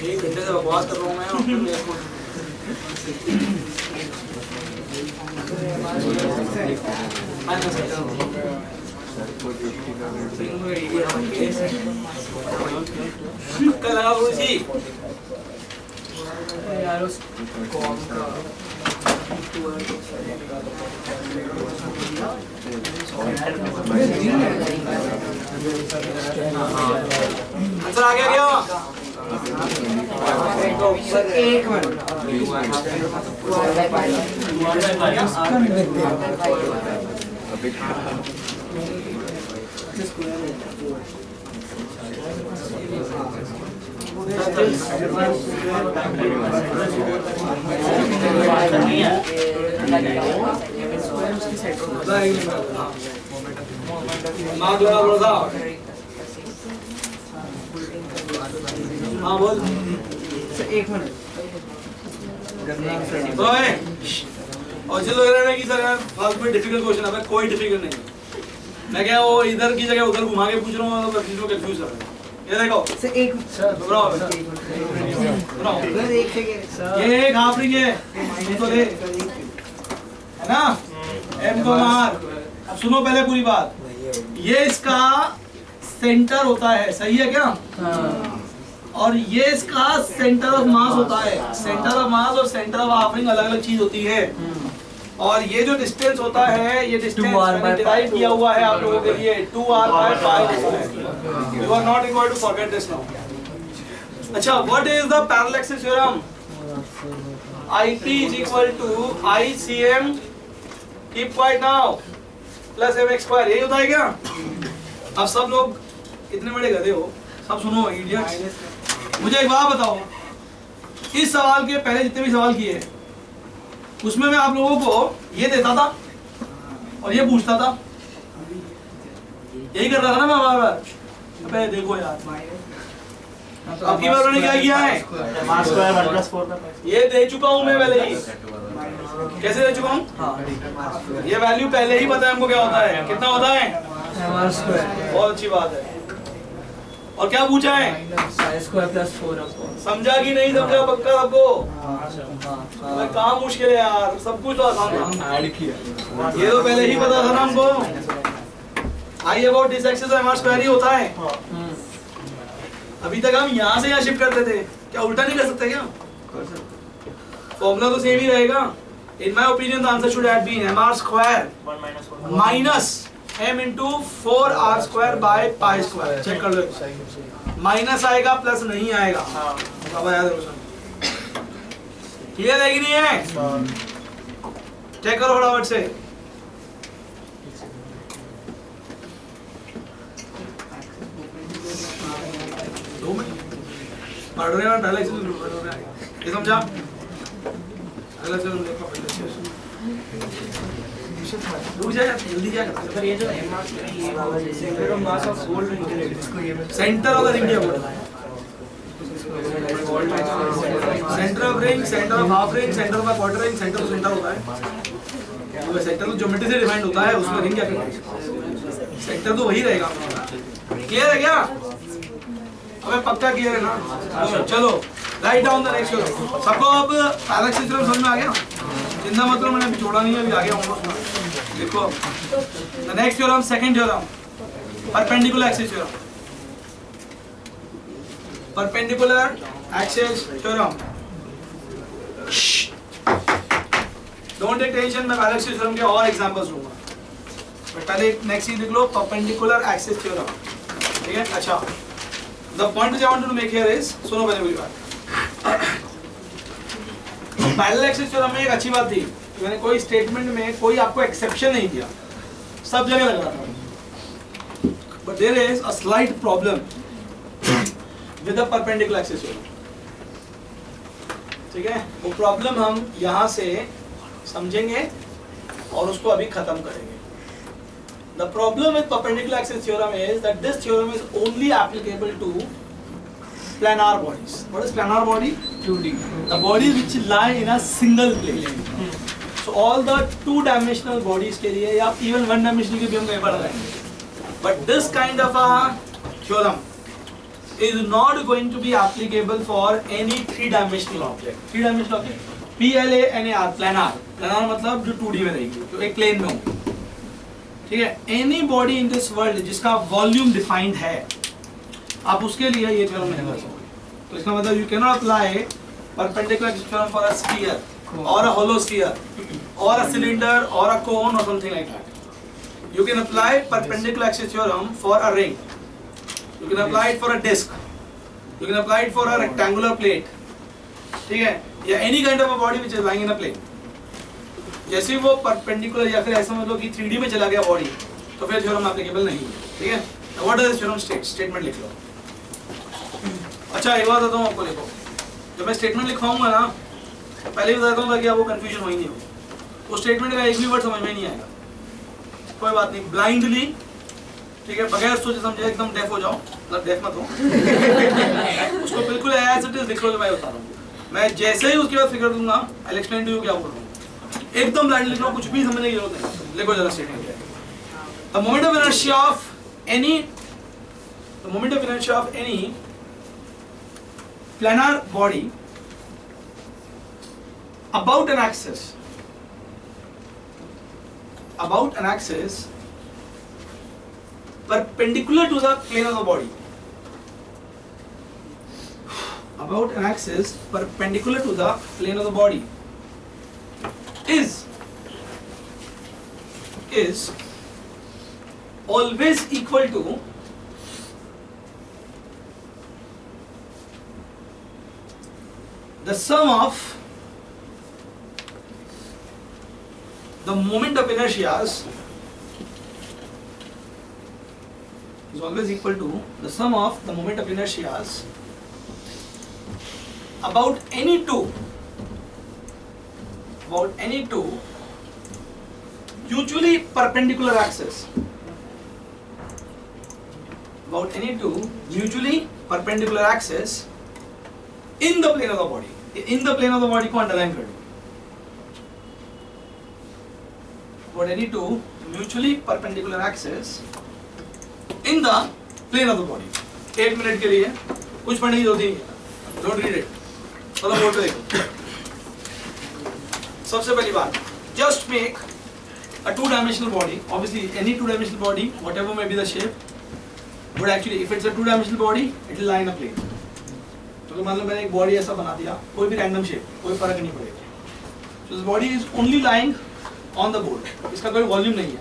एक घंटे से बकवास कर रहा हूँ मैं और फिर मेरे को कल लगा थोड़ी सी यार उस कॉम का आंसर आ गया क्या एक मिनट हाँ बोल एक मिनट और जो लग रहा है कि सर यार फालतू में डिफिकल्ट क्वेश्चन है कोई डिफिकल्ट नहीं मैं क्या वो इधर की जगह उधर घुमा के पूछ रहा हूँ कंफ्यूज कर रहा हूँ ये देखो एक ये एक हाफ रिंग है इसको ले है ना एम को मार अब सुनो पहले पूरी बात ये इसका सेंटर होता है सही है क्या और ये इसका सेंटर ऑफ मास होता है सेंटर ऑफ मास और सेंटर ऑफ हाफ रिंग अलग अलग चीज होती है और ये जो डिस्टेंस होता है ये डिस्टेंस मैंने डिराइव किया हुआ है आप लोगों के लिए 2r/5 you are not required to forget this now अच्छा what is the parallel axis theorem IT is equal to ICM keep quiet now plus mx²। यही होता है क्या? अब सब लोग इतने बड़े गधे हो, सब सुनो इडियट्स। मुझे एक बात बताओ, इस सवाल के पहले जितने भी सवाल किए उसमें मैं आप लोगों को ये देता था और ये पूछता था, यही कर रहा था ना मैं बार बार। अबे देखो यार, अब की बार मैंने क्या किया है, ये दे चुका हूँ मैं पहले ही। कैसे दे चुका हूँ? ये वैल्यू पहले ही पता है हमको क्या होता है, कितना होता है। बहुत अच्छी बात है। और क्या पूछा है? समझा कि नहीं समझा पक्का सबको? काम मुश्किल है यार, सब कुछ तो आसान था। ये तो पहले ही पता था ना हमको। आई अबाउट दिस एक्सिस m² ही होता है। अभी तक हम यहाँ से यहाँ शिफ्ट करते थे, क्या उल्टा नहीं कर सकते क्या? फॉर्मूला तो सेम ही रहेगा। In my opinion, the answer should have been mr² minus m into 4r² by pi square. Check कर लो, माइनस आएगा प्लस नहीं आएगा। अब याद रखो, क्लियर है कि नहीं है? चेक करो फटाफट से। दो मिनट पढ़ रहे हैं, पहले से ये समझा? अगला से देखो पहले रुक जाए, जल्दी क्या करते हैं? ये जो MR ये वाला centre of mass of gold इसको ये सेंटर ऑफ द रिंग क्या बोला? Centre of ring, centre of half ring, centre of quarter ring, centre of centre होता है। तो सेंटर तो ज्योमेट्री से डिफाइंड होता है, उसमें रिंग क्या करना है? सेंटर तो वही रहेगा। क्लियर है क्या? अबे पक्का क्लियर है ना? चलो write down the next theorem. सबको अब पैरेलल थ्योरम समझ में आ गया? चिंता मत करो, मैंने अभी छोड़ा नहीं है, अभी आ गया हूँ। देखो the next theorem, second theorem, perpendicular axis theorem. Perpendicular axis theorem. Don't take tension, मैं पैरेलल थ्योरम के और एग्जांपल्स दूंगा, बट पहले नेक्स्ट चीज देख लो, परपेंडिकुलर एक्सिस थ्योरम। ठीक है? अच्छा, the point which I want to make here is, सुनो पहले मेरी बात। पैरेलल एक्सिस थ्योरम में एक अच्छी बात थी कि मैंने कोई स्टेटमेंट में कोई आपको एक्सेप्शन नहीं दिया, सब जगह लग रहा था। But there is a slight problem with the perpendicular axis theorem. ठीक है? वो प्रॉब्लम हम यहाँ से समझेंगे और उसको अभी खत्म करेंगे। The problem with perpendicular axis theorem is that this theorem is only applicable to planar bodies. What is planar body? 2D. The bodies which lie in a single plane. So all the two-dimensional bodies के लिए या even one-dimensional के भी हम कहीं पढ़ रहे हैं. But this kind of a theorem is not going to be applicable for any three-dimensional object. Three-dimensional object. PLANAR, planar. Planar मतलब जो 2D में रहेगी, जो एक plane में होगी. ठीक है? Any body in this world जिसका वॉल्यूम डिफाइंड है, आप उसके लिए ये थ्योरम नहीं कर सकते। तो इसका मतलब you can not apply perpendicular theorem for a sphere और अ होलो स्फीयर और अ सिलेंडर और अ कोन और something like that. You can apply perpendicular axis theorem for a ring, you can apply it for a disc, you can apply it for a rectangular plate. ठीक है? या any kind of a body which is lying in a plane. जैसे वो perpendicular या फिर ऐसा मतलब कि 3D में चला गया बॉडी, तो फिर थ्योरम एप्लीकेबल नहीं है। ठीक है? What does this theorem state? Statement लिख लो। अच्छा, एक बात बताता हूँ आपको, देखो जब मैं स्टेटमेंट लिखवाऊंगा ना, तो पहले ही बताता हूँ ताकि आपको कंफ्यूजन हो ही नहीं हो। वो स्टेटमेंट का एक भी वर्ड समझ में नहीं आएगा, कोई बात नहीं, ब्लाइंडली, ठीक है, बगैर सोचे समझे एकदम डेफ हो जाओ, मतलब डेफ मत हो उसको बिल्कुल एज इट इज लिख लो जो मैं बता रहा हूँ। मैं जैसे ही उसके बाद फिगर दूंगा, I will explain to you क्या बोल रहा हूँ। एकदम ब्लाइंड लिख लो, कुछ भी समझने की जरूरत नहीं। लिखो जरा statement. The moment of inertia of any planar body about an axis perpendicular to the plane of the body, about an axis perpendicular to the plane of the body is always equal to the sum of the moment of inertias is always equal to the sum of the moment of inertias about any two mutually perpendicular axes, about any two mutually perpendicular axes in the plane of the body. In the plane of the body को underline कर दो. About any two mutually perpendicular axes in the plane of the body. एक minute के लिए कुछ पढ़ने की जरूरत नहीं है. Don't read it. चलो बोर्ड पे देखो. सबसे पहली बात, just make a two-dimensional body. Obviously, any two-dimensional body, whatever may be the shape, but actually, if it's a two-dimensional body, it will lie in a plane. तो मान लो मैंने एक बॉडी ऐसा बना दिया, कोई भी रैंडम शेप, कोई फर्क नहीं पड़ेगा. So this body is only lying on the board. इसका कोई वॉल्यूम नहीं है.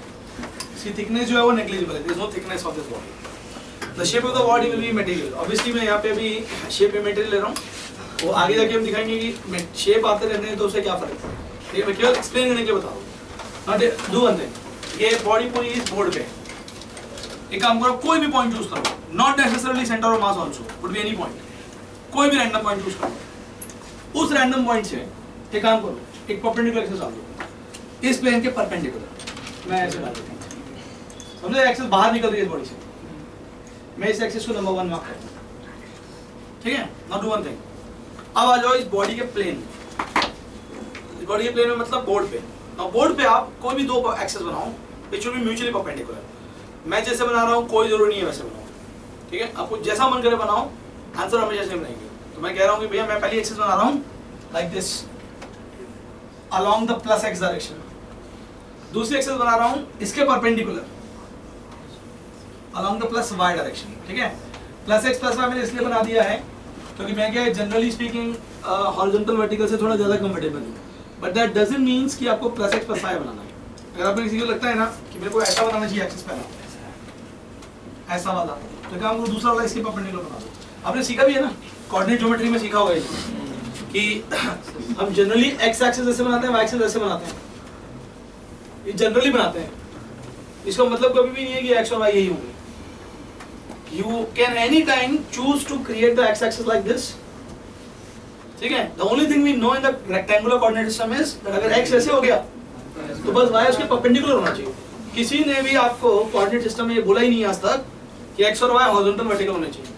इसकी थिकनेस जो है वो नेग्लिजिबल है, there is no thickness of this body. The shape of the body will be material. Obviously मैं यहाँ पे अभी शेप में मटेरियल ले रहा हूँ, वो आगे जाके हम दिखाएंगे कि शेप आते रहते हैं तो उससे क्या फर्क है। ठीक है, मैं केवल एक्सप्लेन करने के लिए बता रहा हूँ। डू वन थिंग, ये बॉडी पूरी इस बोर्ड पे, एक काम करो, कोई भी पॉइंट चूज करो, not necessarily centre of mass also, but be any point, कोई भी रैंडम पॉइंट चूज करो। उस रैंडम पॉइंट से एक काम करो, एक परपेंडिकुलर एक्सिस डाल दो इस प्लेन के परपेंडिकुलर। मैं ऐसे डाल देता हूँ, समझे, एक्सिस बाहर निकल रही है इस बॉडी से, मैं इस एक्सिस को नंबर 1 मार्क करता हूँ। ठीक है, नाउ डू वन थिंग, अब आ जाओ इस बॉडी के प्लेन, इस बॉडी के प्लेन में मतलब बोर्ड पे। नाउ बोर्ड पे आप कोई भी दो एक्सिस बनाओ, it should be mutually perpendicular. मैं जैसे बना रहा हूँ कोई जरूरी नहीं है वैसे बनाओ, ठीक है, आपको जैसा मन करे बनाओ, आंसर हमेशा सेम रहेंगे। तो मैं कह रहा हूँ कि भैया मैं पहली एक्सिस बना रहा हूँ like this along the plus x direction, दूसरी एक्सिस बना रहा हूँ इसके perpendicular along the plus y direction. ठीक है, प्लस x प्लस y मैंने इसलिए बना दिया है क्योंकि मैं क्या है, जनरली स्पीकिंग हॉरिजॉन्टल वर्टिकल से थोड़ा ज़्यादा कंफर्टेबल हूँ, बट दैट डजंट मीन्स कि आपको प्लस x प्लस y बनाना है। अगर आपको किसी को लगता है ना कि मेरे को ऐसा बनाना चाहिए एक्सिस पहला, ऐसा वाला, तो काम को दूसरा वाला इसके परपेंडिकुलर बना दो। आपने सीखा भी है ना, कोऑर्डिनेट ज्योमेट्री में सीखा होगा कि हम जनरली एक्स एक्सिस ऐसे बनाते हैं, वाई एक्सिस ऐसे बनाते हैं, ये जनरली बनाते हैं। इसका मतलब कभी भी नहीं है कि एक्स और वाई यही होंगे। You can any time choose to create the X axis like this. ठीक है, the only thing we know in the rectangular coordinate system is that अगर एक्स ऐसे हो गया तो बस वाई उसके परपेंडिकुलर होना चाहिए। किसी ने भी आपको कोऑर्डिनेट सिस्टम में ये बोला ही नहीं आज तक कि एक्स और वाई हॉरिजॉन्टल वर्टिकल होने चाहिए।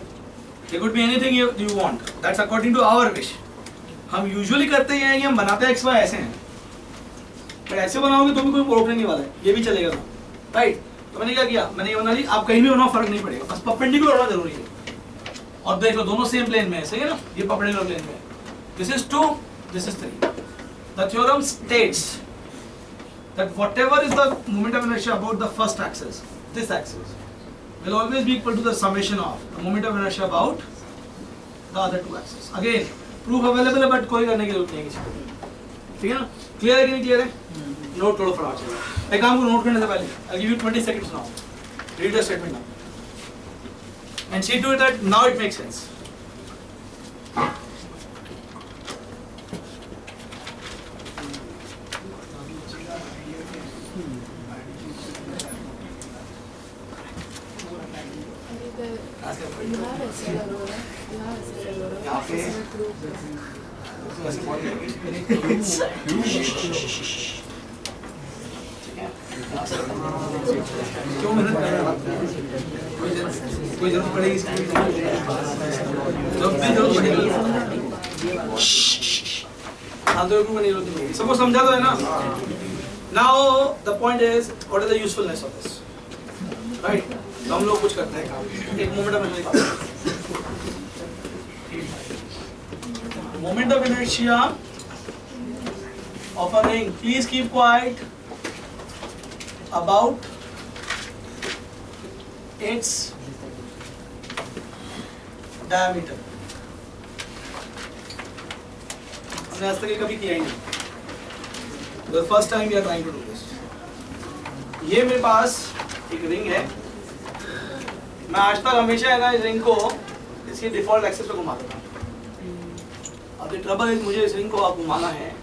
It could be anything you want. That's according to our wish. हम यूजुअली करते हैं कि हम बनाते हैं एक्स वाई ऐसे हैं, पर ऐसे बनाओगे तो भी कोई रोकने नहीं वाला है, ये भी चलेगा, राइट। तो मैंने क्या किया, मैंने ये बना ली, आप कहीं भी बनाओ फर्क नहीं पड़ेगा, बस परपेंडिकुलर होना जरूरी है। और देख लो दोनों सेम प्लेन में है, सही है ना, ये परपेंडिकुलर प्लेन में है। This is 2, this is 3। The theorem states that whatever is the moment of inertia about the first axis, this axis will always be equal to the summation of the moment of inertia about the other two axes. Again, proof available है but कोई करने की जरूरत नहीं है किसी को, ठीक है ना, क्लियर है कि नहीं क्लियर है? नोट करो फटाफट से, एक काम को नोट करने से पहले I'll give you 20 seconds now. Read the statement now and see to it that now it makes sense. क्यों मेहनत कर रहे हो? कोई जरूरत पड़ेगी इसकी, जब भी जरूरत पड़ेगी सबको समझा दो है ना। Now the point is what is the usefulness of this, right. तो हम लोग कुछ करते हैं काम, एक moment of inertia, moment of inertia of a ring, please keep quiet, about its diameter. हमने आज तक ये कभी किया ही नहीं, the first time we are trying to do this. ये मेरे पास एक रिंग है, मैं आज तक हमेशा है ना इस रिंग को इसकी डिफॉल्ट एक्सिस पे घुमाता था। अब ट्रबल है, मुझे इस रिंग को आप घुमाना है,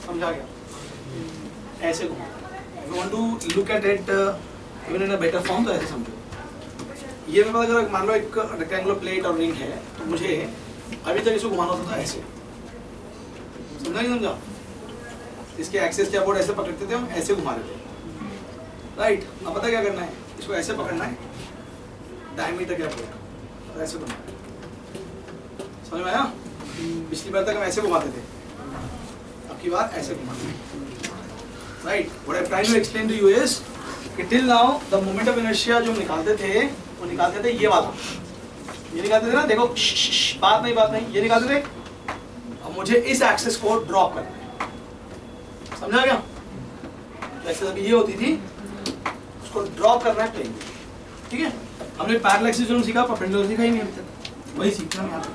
समझा गया, ऐसे घुमाना। If you want to look at it even in a better form तो ऐसे समझो। ये मेरे पास अगर मान लो एक रेक्टेंगुलर प्लेट और रिंग है तो मुझे अभी तक इसको घुमाना होता था ऐसे, समझा नहीं समझा? इसके एक्सेस क्या बोर्ड ऐसे पकड़ते थे, हम ऐसे घुमा रहे थे, राइट। अब पता क्या करना है, इसको ऐसे पकड़ना है, डायमीटर क्या बोर्ड ऐसे घुमाना है, समझ में आया? पिछली बार तक हम ऐसे घुमाते थे, अब की बार ऐसे घुमाते हैं, right. What I am trying to explain to you is कि till now the moment of inertia जो निकालते थे वो निकालते थे ये वाला, ये निकालते थे ना, देखो बात नहीं, ये निकालते थे। अब मुझे इस एक्सिस को ड्रॉप करना है, समझा क्या? एक्सिस अभी ये होती थी, उसको ड्रॉप करना है प्लेन, ठीक है। हमने पैरेलल एक्सिस जो सीखा, परपेंडिकुलर सीखा ही नहीं अभी तक, वही सीखना है यहाँ पे।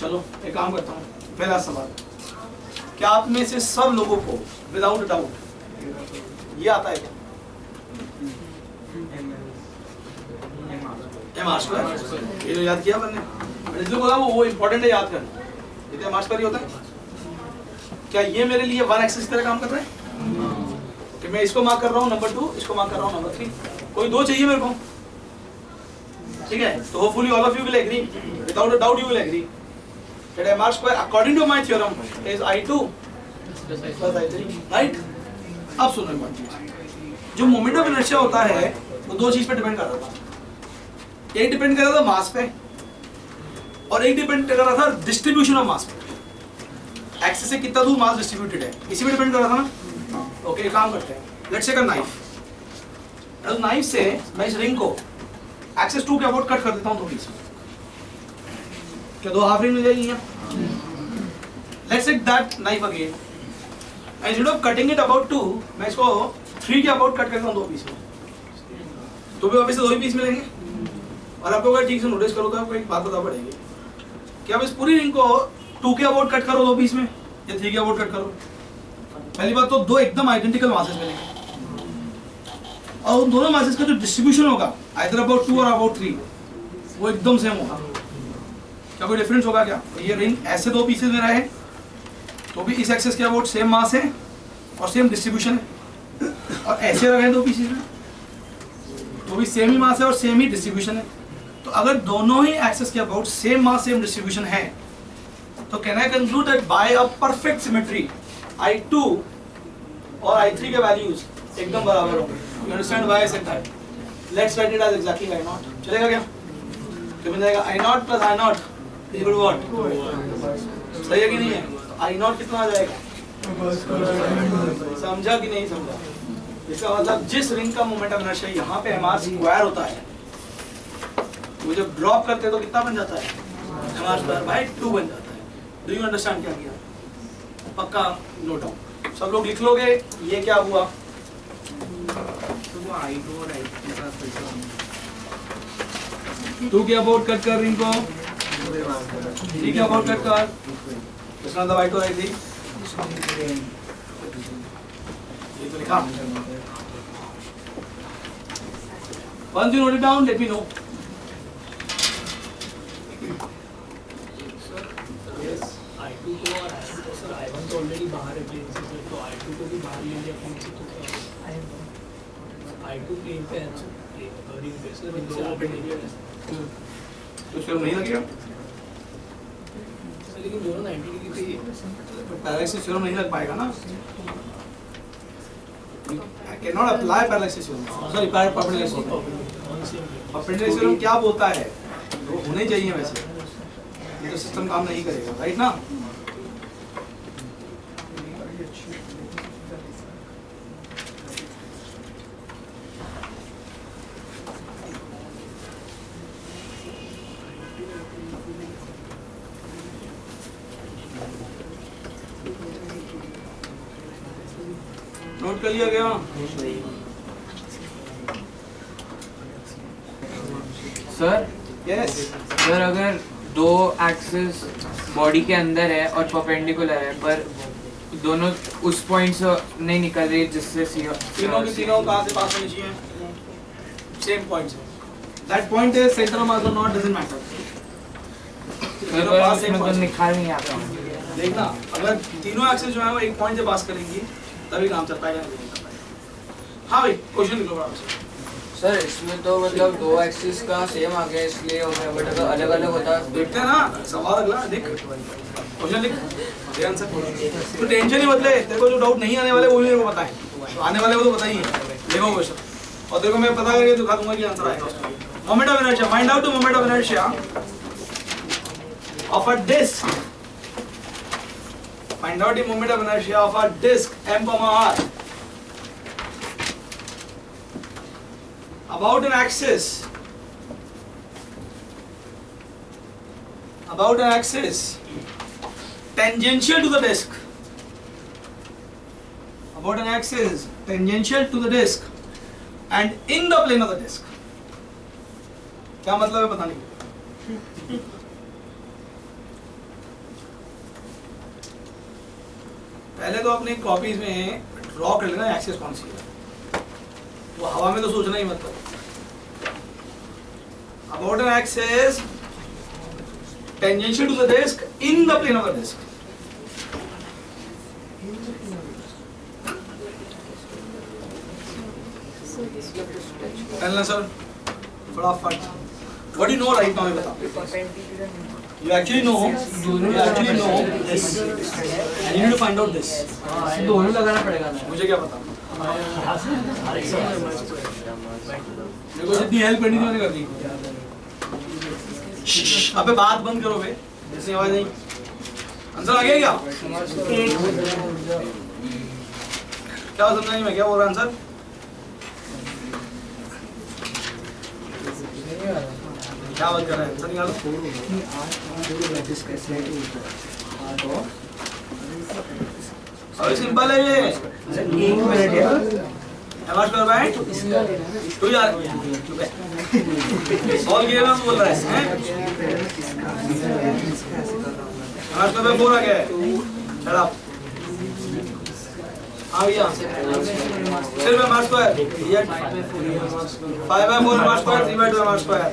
चलो एक काम करता हूँ, पहला सवाल, क्या आप में से सब लोगों को विदाउट डाउट ये आता है क्या? एम आर स्क्वायर, ये जो याद किया मैंने, मैंने जो बोला वो इंपॉर्टेंट है याद करना। ये तो एम आर स्क्वायर ही होता है। क्या ये मेरे लिए वन एक्सिस की तरह काम कर रहा है? कि मैं इसको मार्क कर रहा हूँ नंबर 2, इसको मार्क कर रहा हूँ नंबर 3, कोई दो चाहिए मेरे को, ठीक है? तो hopefully all of you will agree, without a doubt you will agree that m r square according to my theorem is I2 plus I3, right? अब सुनो एक बात, जो मोमेंट ऑफ इनर्शिया होता है वो दो चीज पे डिपेंड कर रहा था। एक डिपेंड कर रहा था मास पे और एक डिपेंड कर रहा था डिस्ट्रीब्यूशन ऑफ मास पे। एक्सिस से कितना दूर मास डिस्ट्रीब्यूटेड है इसी पे डिपेंड कर रहा था ना। ओके, काम करते हैं। Let's take a knife. अब नाइफ से मैं इस रिंग को एक्सिस 2 के अबाउट कट कर देता हूं दो पीस में, क्या दो हाफ रिंग मिल जाएगी? Let's take that knife again, instead of cutting it about 2 मैं इसको 3 के अबाउट कट करता हूं दो पीस में, तो भी वापस से दो ही पीस मिलेंगे। और आपको अगर ठीक से नोटिस करो तो आपको एक बात बता पड़ेगी कि आप इस पूरी रिंग को 2 के अबाउट कट करो दो पीस में या 3 के अबाउट कट करो, पहली बात तो दो एकदम आइडेंटिकल मासेस मिलेंगे और उन दोनों मासेस का जो डिस्ट्रीब्यूशन होगा आइदर अबाउट 2 और अबाउट 3 वो एकदम सेम होगा। क्या कोई डिफरेंस होगा क्या? ये रिंग ऐसे दो पीसेस में रहे तो भी इस एक्सिस के अबाउट सेम मास है और सेम डिस्ट्रीब्यूशन है, और ऐसे रहे दो पीसेस में तो भी सेम ही मास है और सेम ही डिस्ट्रीब्यूशन है। तो अगर दोनों ही एक्सिस के about same mass same distribution है तो can I conclude that by a perfect symmetry I2 और I3 के वैल्यूज एकदम बराबर होंगे। You understand why I said that? Let's write it as exactly I0। चलेगा क्या? तो मिल जाएगा I0 plus I0 equal what? सही है कि नहीं है? I0 कितना आ जाएगा? समझा कि नहीं समझा? इसका मतलब जिस रिंग का मोमेंट ऑफ इनर्शिया यहाँ पे mr स्क्वायर होता है वो जब ड्रॉप करते हैं तो कितना बन जाता है? mr स्क्वायर बाय 2 बन जाता है। डू यू अंडरस्टैंड क्या किया? पक्का नोट डाउन सब लोग लिख लोगे ये क्या हुआ? तो वो I2 और I3 का फिर 2 के अबाउट कट कर रिंग को, 3 के अबाउट कट कर, इसका मतलब I2 I3 ये तो लिखा। Once you note it down, let me know. I2 को और I1 को, सर I1 तो ऑलरेडी बाहर है प्लेन से, तो I2 को भी बाहर ले लिया प्लेन से, तो क्या I2 प्लेन पे है ना, रिंग पे, सर रिंग से आगे ले लिया तो फिर नहीं लगेगा, सर, लेकिन दोनों 90 डिग्री पे ही है। पैरालैक्सिस थ्योरम नहीं लग पाएगा ना। I cannot apply parallaxis theorem. Sorry, perpendicular theorem. Perpendicular theorem क्या बोलता है? वो होने चाहिए वैसे, ये तो सिस्टम काम नहीं करेगा, राइट ना? नोट कर लिया गया? Sir yes. सर अगर दो एक्सिस बॉडी के अंदर है और परपेंडिकुलर है पर दोनों उस पॉइंट से नहीं निकल रही जिससे तीनों की तीनों कहाँ से पास होनी चाहिए? सेम पॉइंट से। That point is centre of mass और नॉट डजंट मैटर। तीनों पास सेम तो पॉइंट। निकाल नहीं आता। देखना अगर तीनों एक्सिस जो है वो एक पॉइंट से पास करेंगी तभी काम चल पाएगा, नहीं चल पाएगा। हाँ भाई क्वेश्चन लिखो बराबर से। सर इसमें तो मतलब दो एक्सिस का सेम आ गया इसलिए हो गया, बट अगर अलग अलग होता देखते हैं ना सवाल अगला देख, क्वेश्चन लिख, दे आंसर। तो टेंशन ही बदले, तेरे को जो डाउट नहीं आने वाले वो भी मेरे को पता है, तो आने वाले वो तो पता ही है। देखो क्वेश्चन और तेरे को मैं पता करके दिखा दूंगा कि आंसर आएगा उसका। Moment of inertia, find out the moment of inertia of a disc. Find out the moment of inertia of a disc m, r about an axis tangential to the disk, about an axis tangential to the disk and in the plane of the disk. क्या मतलब है पता नहीं। पहले तो अपनी copies में draw कर लेना एक्सिस कौन सी है, वो हवा में तो सोचना ही मतलब। About an axis tangential to the disk in the plane of the disk. Sir, फटाफट। What do you know right now? ये बताओ। You actually know this. And you need to find out this. दोनों लगाना पड़ेगा ना। मुझे क्या पता? मेरे को जितनी हेल्प करनी थी मैंने कर दी। अबे बात बंद करो बे, ऐसी आवाज नहीं। आंसर आ गया क्या? क्या समझा नहीं मैं क्या बोल रहा आंसर? क्या बात कर रहे हैं? आंसर निकालो। अरे सिंपल है ये। एमआर स्क्वायर बाय 2 यार। सॉल्व किया ना बोल रहा है। एमआर स्क्वायर बाय 4 आ गया है। चल आप आ गया। सिर्फ एमआर स्क्वायर ये 5/4 एमआर स्क्वायर 3/2 एमआर स्क्वायर।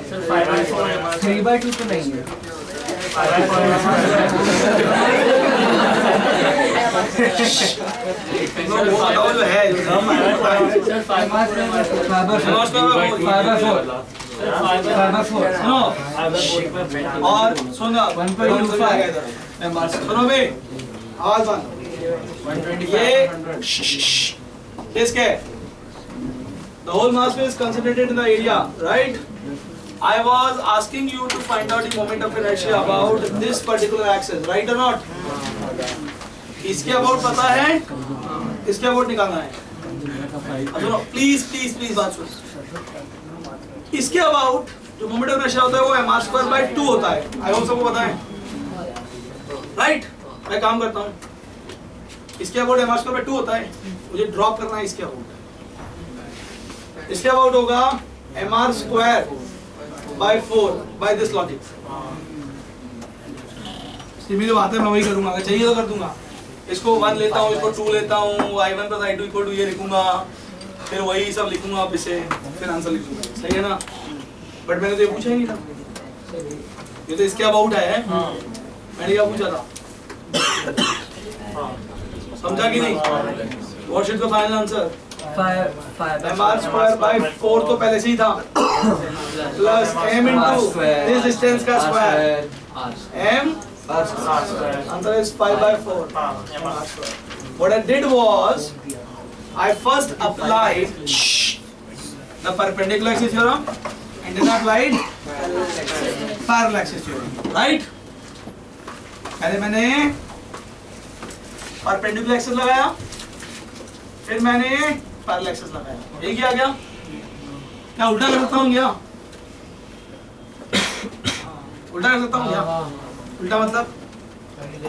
3/2 तो नहीं है। नो वो बताओ जो है। 5/4 सुनो और सुनो 1.25 सुनो बे आवाज बंद। ये डिस्क है। The whole mass is concentrated in the area, right? I was asking you to find out the moment of inertia about this particular axis, right or not? इसके अबाउट पता है? इसके अबाउट निकालना है। अब सुनो प्लीज प्लीज प्लीज बात सुनो। इसके अबाउट जो मोमेंट ऑफ इनर्शिया होता है वो mr स्क्वायर बाय 2 होता है। आई होप सबको पता है, राइट? मैं काम करता हूँ। इसके अबाउट mr स्क्वायर बाय 2 होता है। मुझे ड्रॉप करना है इसके अबाउट। इसके अबाउट होगा mr square by 4 by this logic. मेरी बात है मैं वही करूंगा, अगर चाहिए तो कर दूंगा। इसको 1 लेता हूँ, इसको 2 लेता हूँ, i1 + i2 = ये लिखूंगा, फिर वही सब लिखूंगा आप इसे, फिर आंसर लिखूंगा। सही है ना? बट मैंने तो ये पूछा ही नहीं था। ये तो इसके अबाउट है। मैंने क्या पूछा था? समझा कि नहीं? What should the final answer? mr square by 4 तो पहले से ही था, plus m into this distance का square m। Answer is 5/4. What I did was I first applied the perpendicular axis theorem and then applied parallel axis theorem, right? पहले मैंने perpendicular axis लगाया, फिर मैंने parallel axis लगाया। यही किया क्या? क्या उल्टा कर सकता हूँ क्या? उल्टा कर सकता हूँ क्या? उल्टा मतलब पहले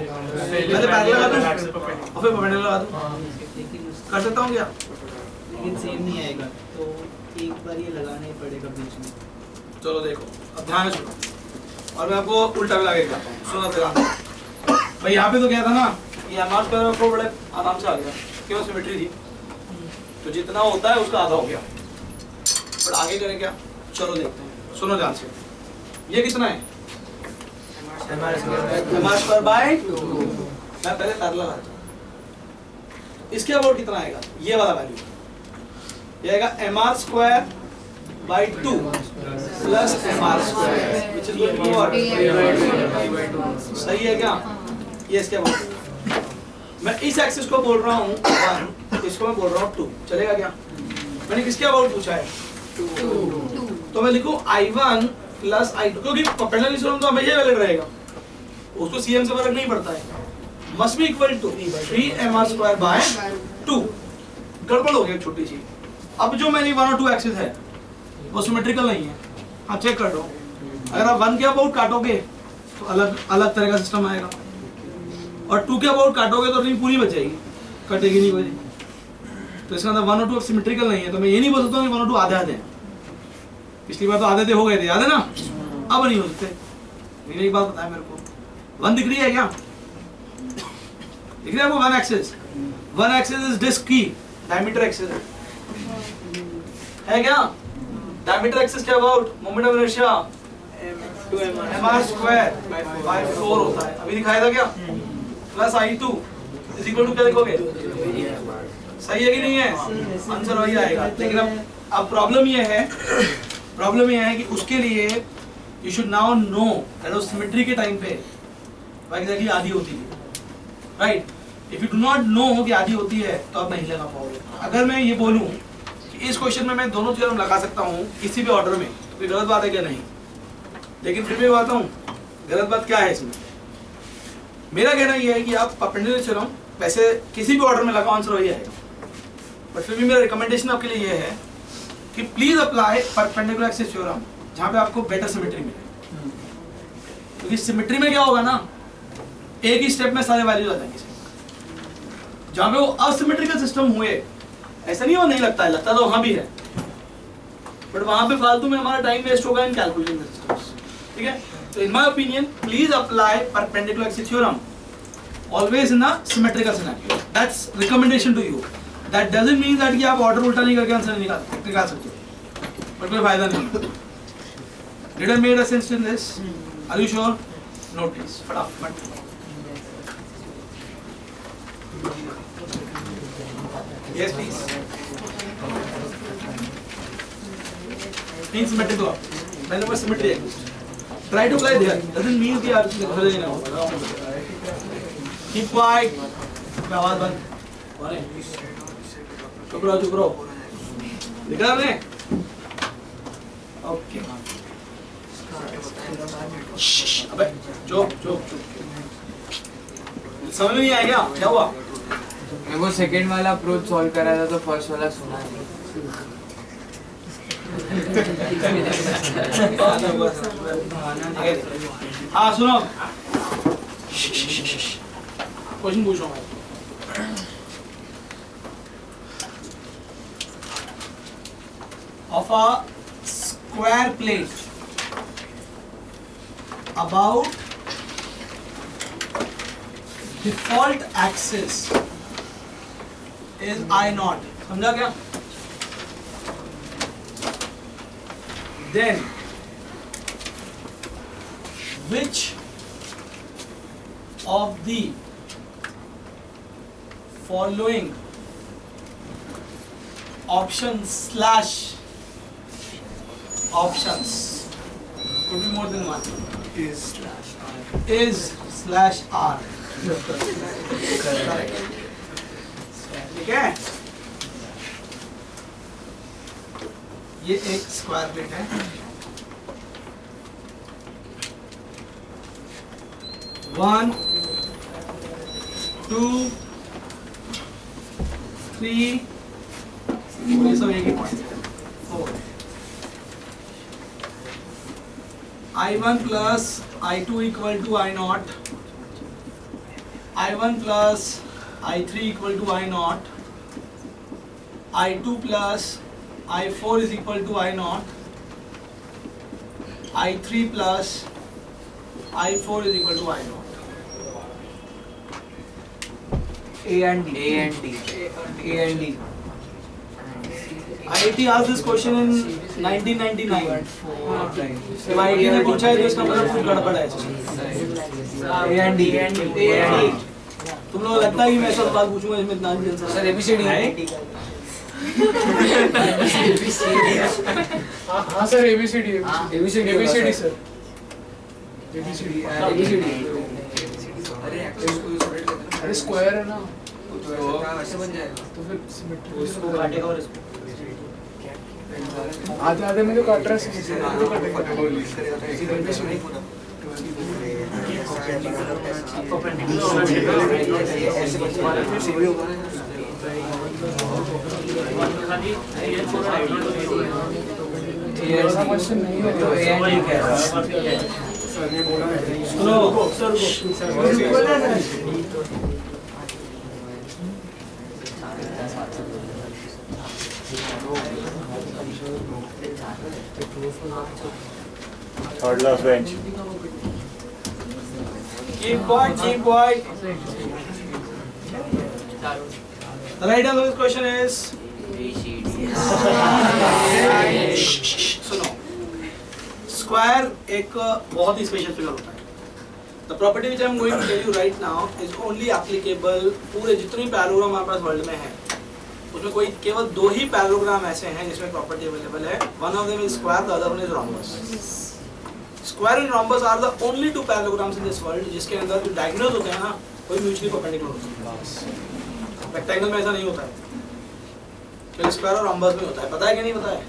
पैरेलल लगा दूं और फिर परपेंडिकुलर लगा दूं। कर सकता हूँ क्या? लेकिन सेम नहीं आएगा, तो एक बार ये लगाना ही पड़ेगा बीच में। चलो देखो अब ध्यान से सुनो और मैं आपको उल्टा भी लगा के दिखाता हूँ। सुनो ध्यान से भाई। यहाँ पे तो क्या था ना, ये mr स्क्वायर को बड़े आराम से आ गया, क्यों? सिमेट्री थी, तो जितना होता है उसका आधा हो गया। बट आगे करें क्या? चलो देखते हैं। सुनो ध्यान से, ये कितना है? mr square by 2। मैं पहले पैरेलल लगाता हूँ। इसके अबाउट कितना आएगा? ये वाला वैल्यू ये आएगा mr square by 2 plus mr square which is going to what? सही है क्या? ये इसके अबाउट। मैं इस एक्सिस को बोल रहा हूँ 1, इसको मैं बोल रहा हूँ 2। चलेगा क्या? मैंने किसके अबाउट पूछा है? 2। तो मैं लिखूं i1 प्लस i2, क्योंकि परपेंडिकुलर थ्योरम तो हमेशा वैलिड रहेगा, उसको cm से फर्क नहीं पड़ता है। Must be equal to 3mr square by 2। गड़बड़ हो गया छोटी सी। अब जो मैंने 1 और 2 एक्सिस है वो सिमेट्रिकल नहीं है। हाँ चेक कर लो, अगर आप 1 के अबाउट काटोगे तो अलग अलग तरह का सिस्टम आएगा, और 2 के अबाउट काटोगे तो रिंग पूरी बच जाएगी, कटेगी नहीं बची। तो इसका मतलब 1 और 2 सिमेट्रिकल नहीं है। तो मैं ये नहीं बोल सकता हूँ कि 1 और 2 आधे आधे हैं। पिछली बार तो आधे थे, हो गए थे, याद है ना? अब नहीं हो सकते। मेरी एक बात बताया मेरे को, 1 दिख रही है क्या? दिख रहा है वो 1 एक्सिस? 1 एक्सिस इज डिस्क की डायमीटर एक्सिस है। है क्या? डायमीटर एक्सिस के about moment of inertia mr square by 4 होता है, अभी दिखाया था क्या? Plus I2 is equal to क्या लिखोगे? सही है कि नहीं है? आंसर वही आएगा। लेकिन अब प्रॉब्लम ये है कि उसके लिए you should now know that उस सिमेट्री के टाइम पे एग्जैक्टली आधी होती है, right? If you do not know कि आधी होती है तो आप नहीं लगा पाओगे। अगर मैं ये बोलूं कि इस क्वेश्चन में मैं दोनों थ्योरम लगा सकता हूं किसी भी ऑर्डर में, तो गलत बात है क्या? नहीं। लेकिन फिर भी बताता हूं गलत बात क्या है इसमें। मेरा कहना यह है कि आप परपेंडिकुलर थ्योरम वैसे किसी भी ऑर्डर में लगाओ, आंसर वही आएगा। बट फिर भी मेरा रिकमेंडेशन आपके लिए ये है कि please apply perpendicular axis theorem जहां पे आपको बेटर सिमेट्री मिले। क्योंकि सिमेट्री में क्या होगा ना, एक ही स्टेप में सारे वैल्यूज आ जाएंगे। जहां पे वो असिमेट्रिकल सिस्टम हुए, ऐसा नहीं वो नहीं लगता है, लगता तो वहां भी है, बट वहां पे फालतू में हमारा टाइम वेस्ट होगा इन कैलकुलेटिंग द सिस्टम्स। ठीक है, तो in my opinion please apply perpendicular axis theorem always in a symmetrical scenario. That's recommendation to you. That doesn't mean that कि आप ऑर्डर उल्टा नहीं करके आंसर निकाल सकते हो, पर कोई फायदा नहीं। Did I made a sense in this? Are you sure? Note please फटाफट। Yes, please. Means symmetry to up. Whenever symmetry exists, try to apply there. Doesn't mean कि आप keep quiet. आवाज बंद। चुप रहो। दिख रहा है? Okay. अबे चुप। समझ में नहीं आया क्या हुआ? मैं वो सेकंड वाला अप्रोच सॉल्व कर रहा था तो फर्स्ट वाला सुना नहीं। हाँ सुनो, क्वेश्चन पूछ रहा हूँ। Of a square plate about default axis is I0, समझा क्या? Then which of the following options could be more than one? is/R correct. ठीक है, ये एक स्क्वायर प्लेट है, 1 2 3 ये सब एक ही पॉइंट है, 4 I1 plus I2 equal to I0, I1 plus I3 equal to I0, I2 plus I4 is equal to I0, I3 plus I4 is equal to I0. A and D. IIT asked this question in 1999. जब IIT ने पूछा है तो इसका मतलब कुछ गड़बड़ है इसमें। A and D. तुम लोग लगता है कि मैं सब बात पूछूंगा इसमें इतना नहीं आंसर। सर ABCD है। हाँ सर ABCD सर। अरे स्क्वायर है ना, ऐसे बन जाएगा तो फिर सिमेट्री उसको काटेगा और इसको आधे में जो काट रहा है ऐसा क्वेश्चन नहीं है तो A and D क्या है? Third last bench. Keep quiet. The right answer to this question is सुनो, स्क्वायर एक बहुत ही स्पेशल फिगर होता है. The property which I am going to tell you right now is only applicable पूरे जितने पैराग्राम हमारे पास वर्ल्ड में है उसमें कोई केवल 2 ही पैराग्राम ऐसे हैं जिसमें प्रॉपर्टी अवेलेबल है. One of them is square, the other one is rhombus. Square and rhombus are the only 2 parallelograms in this world जिसके अंदर जो diagonals होते हैं ना कोई म्यूचुअली परपेंडिकुलर होते हैं. रेक्टेंगल में ऐसा नहीं होता है, केवल स्क्वायर और rhombus में होता है. पता है कि नहीं पता है?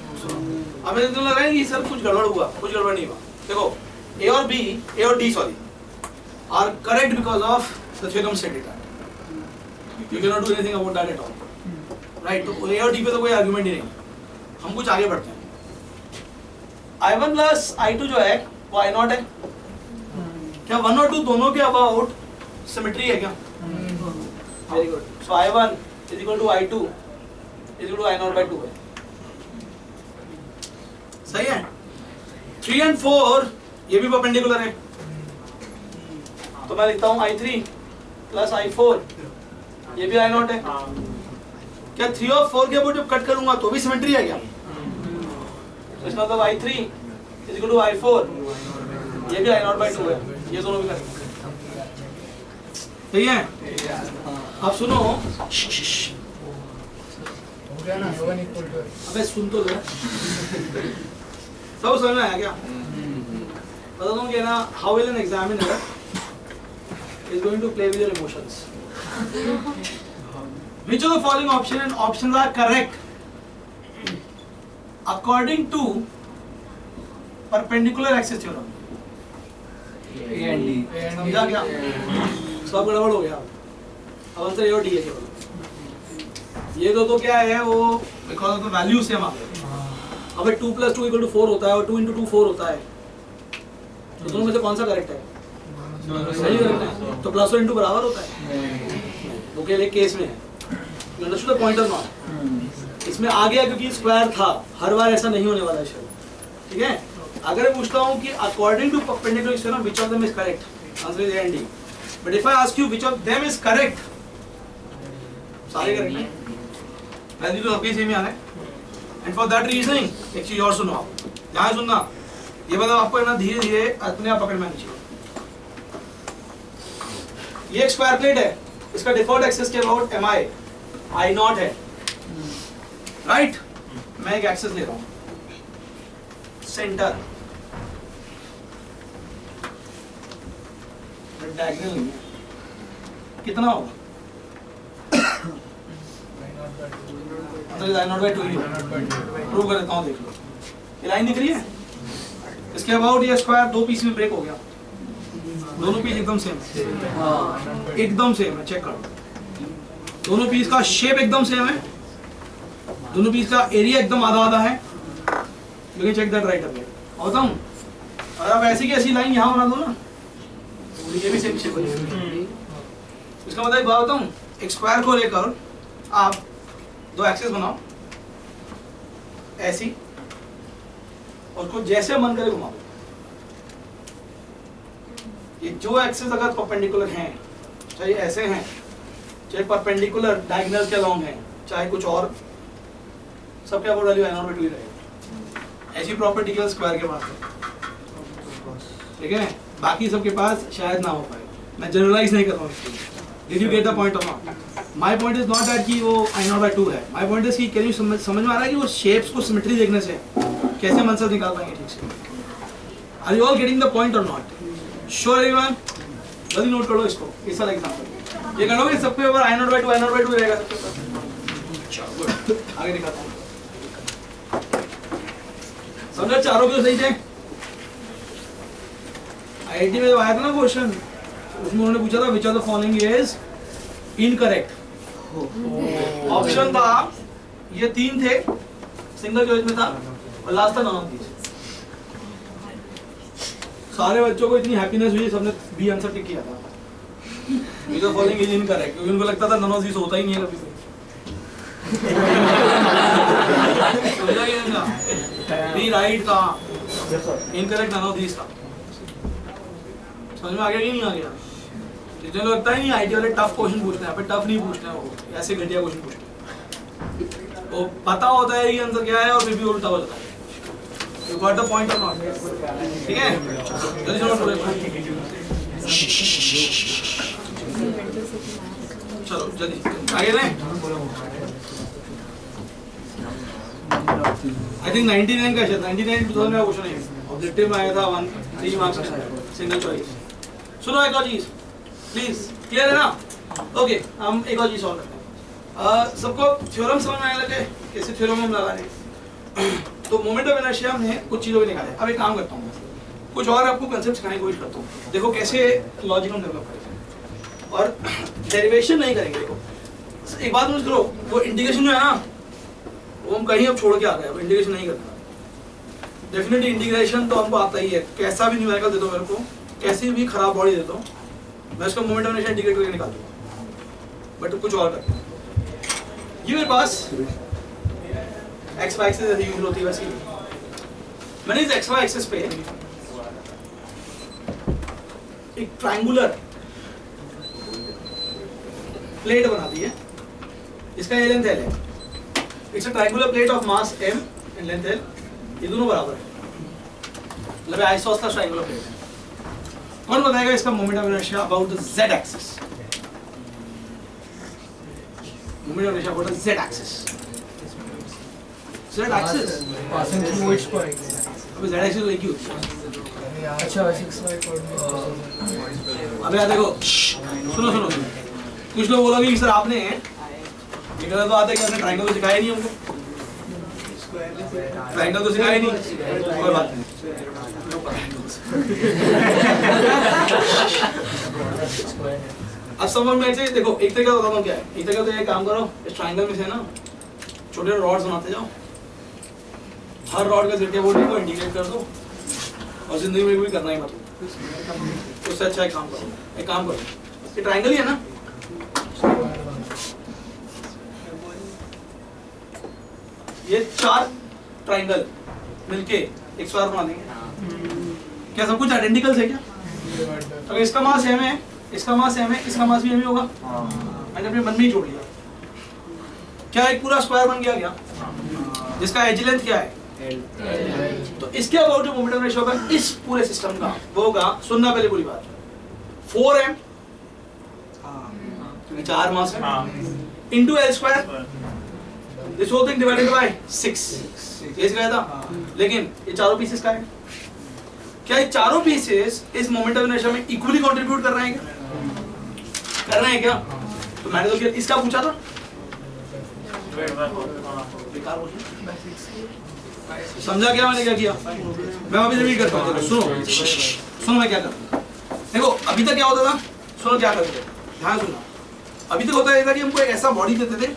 अब मुझे तो लग रहा है कि सर कुछ गड़बड़ हुआ, कुछ गड़बड़ नहीं हुआ. देखो A और B, A और D sorry are correct because of the theorem stated that. You cannot do anything about that at all. Right? तो A और D पे तो कोई आर्गुमेंट ही नहीं. हम कुछ आगे बढ़ते हैं. I1 plus I2 जो है वो I0 है. क्या 1 और 2 दोनों के अबाउट सिमेट्री है क्या? Very good. So I1 is equal to I2 is equal to I0 by 2 है. सही है? 3 and 4 ये भी परपेंडिकुलर है. तो मैं लिखता हूँ I3 plus I4 ये भी I0 है. क्या 3 और 4 के अबाउट जब कट करूंगा तो भी सिमेट्री है क्या? तो इसका मतलब I3 is equal to I4 ये भी I0 by 2 है. ये दोनों भी करेंगे. सही है? अब सुनो. अबे सुन तो लो. सब समझ में आया क्या? बता दूं क्या ना, how will an examiner is going to play with your emotions. Which of the following options are correct according to perpendicular axis theorem? समझा क्या? सब गड़बड़ हो गया. अब आंसर A और D है केवल. ये दो तो क्या है वो because of the value same आ गए. अब 2 + 2 = 4 होता है और 2 × 2 4 होता है. तो दोनों में से कौन सा करेक्ट है? सही करेक्ट है. तो प्लस और इनटू बराबर होता है. वो केवल एक केस में है. यू अंडरस्टूड द पॉइंट और नॉट? इसमें आ गया क्योंकि स्क्वायर था. हर बार ऐसा नहीं होने वाला है शायद. ठीक है? अगर मैं पूछता हूँ कि according to perpendicular theorem which of them is correct, answer is A and D. But if I ask you which of them is correct, सारे करेक्ट हैं. वैल्यू तो सबके सेम ही आ रहा है. एंड फॉर दैट रीजनिंग एक चीज और सुनो आप. ध्यान सुनना. ये मतलब आपको है ना धीरे धीरे अपने आप पकड़ में आनी चाहिए. ये एक स्क्वायर प्लेट है. इसका डिफॉल्ट एक्सिस के अबाउट MI I0 है. राइट? मैं एक एक्सिस ले रहा हूँ. सेंटर डायगोनल नहीं है. कितना होगा? I0 by 2 ही प्रूव कर देता हूँ. देख लो ये लाइन दिख रही है. इसके अबाउट ये स्क्वायर 2 पीस में ब्रेक हो गया. दोनों पीस एकदम सेम है. एकदम सेम है. चेक करो. दोनों पीस का शेप एकदम सेम है. दोनों पीस का एरिया एकदम आधा आधा है. You can check that right away. और बताऊं, अगर आप ऐसी की ऐसी लाइन यहाँ बना दो ना तो ये भी सेम शेप है. इसका मतलब एक बात बताऊं, एक स्क्वायर को लेकर आप 2 एक्सिस बनाओ ऐसी और उसको जैसे मन करे घुमाओ. ये जो एक्सिस अगर परपेंडिकुलर हैं, चाहे ऐसे हैं, चाहे परपेंडिकुलर डायगोनल के अलोंग हैं, चाहे कुछ और, सबके अबाउट वैल्यू I0 by 2 ही रहेगा. ऐसी प्रॉपर्टी केवल स्क्वायर के पास है. ठीक है? बाकी सबके पास शायद ना हो पाए. मैं जनरलाइज नहीं कर रहा हूँ. Did you get the point और not? My point is not that कि वो I0 by 2 है. माय पॉइंट इज कि कैन यू समझ में आ रहा है कि वो शेप्स को सिमेट्री देखने से कैसे मंसर निकाल पाएंगे ठीक से. Are you all getting the point और नॉट? Sure everyone? जल्दी नोट करो इसको. इस वाला एग्जांपल ये करोगे सबके ऊपर I0 by 2 रहेगा सबके ऊपर. चलो गुड. आगे दिखाता हूँ. समझा? चारों क्यों सही थे? IIT में जब आया था ना क्वेश्चन, उसमें उन्होंने पूछा था which of the following is incorrect. Option था ये 3 थे, सिंगल चॉइस में था और लास्ट था none of these. सारे बच्चों को इतनी हैप्पीनेस हुई, सबने बी आंसर टिक किया था. which of the following is incorrect क्योंकि उनको लगता था none of these होता ही नहीं है कभी. समझा कि नहीं? बी राइट था, इनकरेक्ट none of these था. समझ में आ गया कि नहीं आ गया? जितने लोग लगता है नहीं आईटी वाले टफ क्वेश्चन पूछते हैं, पे टफ नहीं पूछते हैं, वो ऐसे घटिया क्वेश्चन पूछते हैं. वो पता होता है ये आंसर क्या है और फिर भी उल्टा हो जाता है। You got the point or not? ठीक है, जल्दी सुनो थोड़े। चलो जल्दी आगे लें। I think 99 का शायद 99 2000 में क्वेश्चन है। ऑब्जेक्टिव में आया था 3 मार्क्स का सिंगल चॉइस। सुनो एक और चीज प्लीज, क्लियर है ना? ओके, हम एक और चीज सॉल्व करते हैं। सबको थ्योरम समझ में आया लगे कैसे थ्योरम हम लगा रहे हैं? तो मोमेंट ऑफ इनर्शिया में कुछ चीज़ों को निकाले। अब एक काम करता हूँ, कुछ और आपको कंसेप्ट सिखाने की कोशिश करता हूँ। देखो कैसे लॉजिक हम डेवलप करते हैं और डेरिवेशन नहीं करेंगे। देखो एक बात समझ करो, वो इंटीग्रेशन जो है ना वो हम कहीं अब छोड़ के आ गए, अब इंटीग्रेशन नहीं करना। डेफिनेटली इंटीग्रेशन तो हमको आता ही है, कैसा भी न्यूमेरिकल दे दो मेरे को, कैसी भी खराब बॉडी दे दो, मैं उसका मोमेंट ऑफ इनर्शिया इंटीग्रेट करके निकाल दूँगा। बट कुछ और करते हैं। ये मेरे पास एक्स वाई एक्सिस ऐसी यूज होती है वैसे ही। मैंने इस एक्स वाई एक्सिस पे एक ट्रायंगुलर प्लेट बना दी है, इसका ये लेंथ L है। It's a triangular plate of mass m and length L, ये दोनों बराबर है, मतलब आइसोसलेस ट्रायंगुलर प्लेट है। कौन बताएगा इसका moment of inertia about the z axis? Moment of inertia about the z axis. Z axis passing through which point? अबे Z axis एक ही होती है। अच्छा 6y अबे यार देखो, सुनो सुनो, कुछ लोग बोलोगे कि सर आपने ये गलत बात है कि आपने ट्रायंगल तो सिखाया नहीं हमको, ट्रायंगल तो सिखाया नहीं, कोई बात नहीं। अब समझ में ऐसे देखो, एक तरीका बताता हूँ क्या है। एक तरीका तो ये काम करो, इस ट्रायंगल में से ना छोटे रॉड्स बनाते जाओ, हर रॉड का जरिए बॉडी को इंटीग्रेट कर दो और जिंदगी में भी करना ही मत। उससे अच्छा एक काम करो, ये ट्रायंगल ही है ना, ये 4 ट्रायंगल मिलके एक स्क्वायर बना देंगे। क्या सब कुछ आइडेंटिकल है क्या? तो इसका मास m है, इसका मास m है, इसका मास भी m ही होगा। मैंने अपने मन में ही जोड़ लिया, क्या एक पूरा स्क्वायर बन गया क्या? जिसका एज लेंथ क्या है? तो इसके अबाउट जो मोमेंट ऑफ इनर्शिया होगा इस पूरे सिस्टम का वो होगा, सुनना पहले पूरी बात, 4m 4 mass into l square, this whole thing divided by 6। ये गया था, लेकिन ये चारों पीसेस का है। क्या ये चारों पीसेस इस मोमेंट ऑफ इनर्शिया में इक्वली कंट्रीब्यूट कर रहे हैं क्या? कर रहे हैं क्या? तो मैंने तो इसका पूछा था, समझा क्या मैंने क्या किया? मैं अभी रिपीट करता हूँ, सुनो मैं क्या करता हूँ। देखो अभी तक क्या होता था, सुनो क्या करते थे, ध्यान सुनना। अभी तक होता था कि हमको एक ऐसा बॉडी देते थे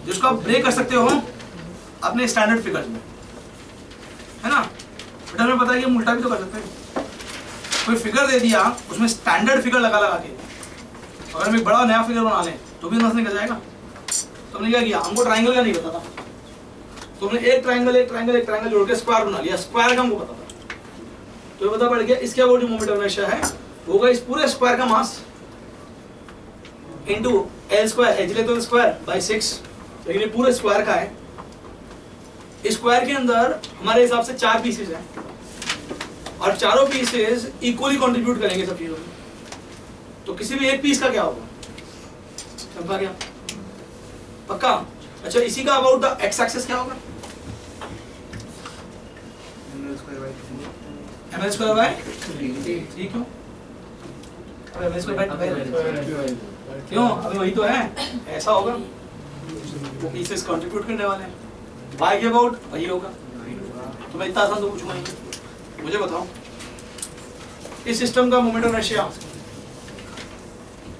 जिसको आप ब्रेक कर सकते हो अपने स्टैंडर्ड फिगर्स में, है ना? बट हमें पता है कि हम उल्टा भी तो कर सकते हैं। कोई फिगर दे दिया, उसमें स्टैंडर्ड फिगर लगा के अगर हम एक बड़ा नया फिगर बना लें तो भी अंदर से निकल जाएगा। तो हमने क्या किया, हमको ट्रायंगल का नहीं पता था, तो हमने एक ट्रायंगल जोड़ के स्क्वायर बना लिया। स्क्वायर का हमको पता था, तो ये पता पड़ गया इसके अबाउट जो मोमेंट ऑफ इनर्शिया है वो होगा इस पूरे स्क्वायर का mass into l square, edge length square by 6। लेकिन ये पूरे स्क्वायर का है। इस स्क्वायर के अंदर हमारे हिसाब से 4 पीसेस हैं और चारों पीसेस इक्वली कंट्रीब्यूट करेंगे सब चीजों में। तो किसी भी एक पीस का क्या होगा? समझा क्या? पक्का? अच्छा, इसी का अबाउट द एक्स एक्सिस क्या होगा? ml स्क्वायर बाय 3 क्यों? ml स्क्वायर बाय 12 क्यों? अभी वही तो है, ऐसा होगा, वो पीसेस कंट्रीब्यूट करने वाले हैं। y के अबाउट वही होगा। तो मैं इतना आसान तो पूछूंगा नहीं, मुझे बताओ इस सिस्टम का मोमेंट ऑफ इनर्शिया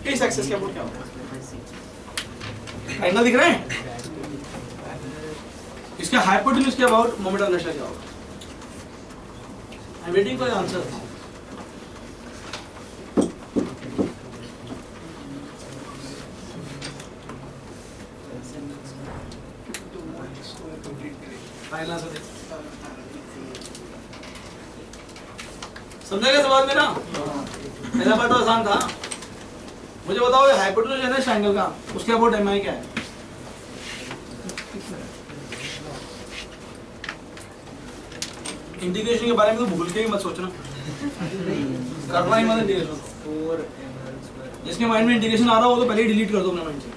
इस एक्सिस के अबाउट क्या होगा? ट्रायंगल दिख रहे हैं? इसके हाइपोटेन्यूज के अबाउट मोमेंट ऑफ इनर्शिया क्या होगा? I am waiting for the answer. Final answer समझेगा सवाल मेरा? पहला पार्ट तो आसान था। मुझे बताओ ये हाइपोटेन्यूज है ना ट्रायंगल का, उसके अबाउट एमआई क्या है? इंटीग्रेशन के बारे में तो भूल के ही मत सोचना, करना ही मत इंटीग्रेशन। 4 जिसके माइंड में इंटीग्रेशन आ रहा हो तो पहले ही डिलीट कर दो अपने माइंड से।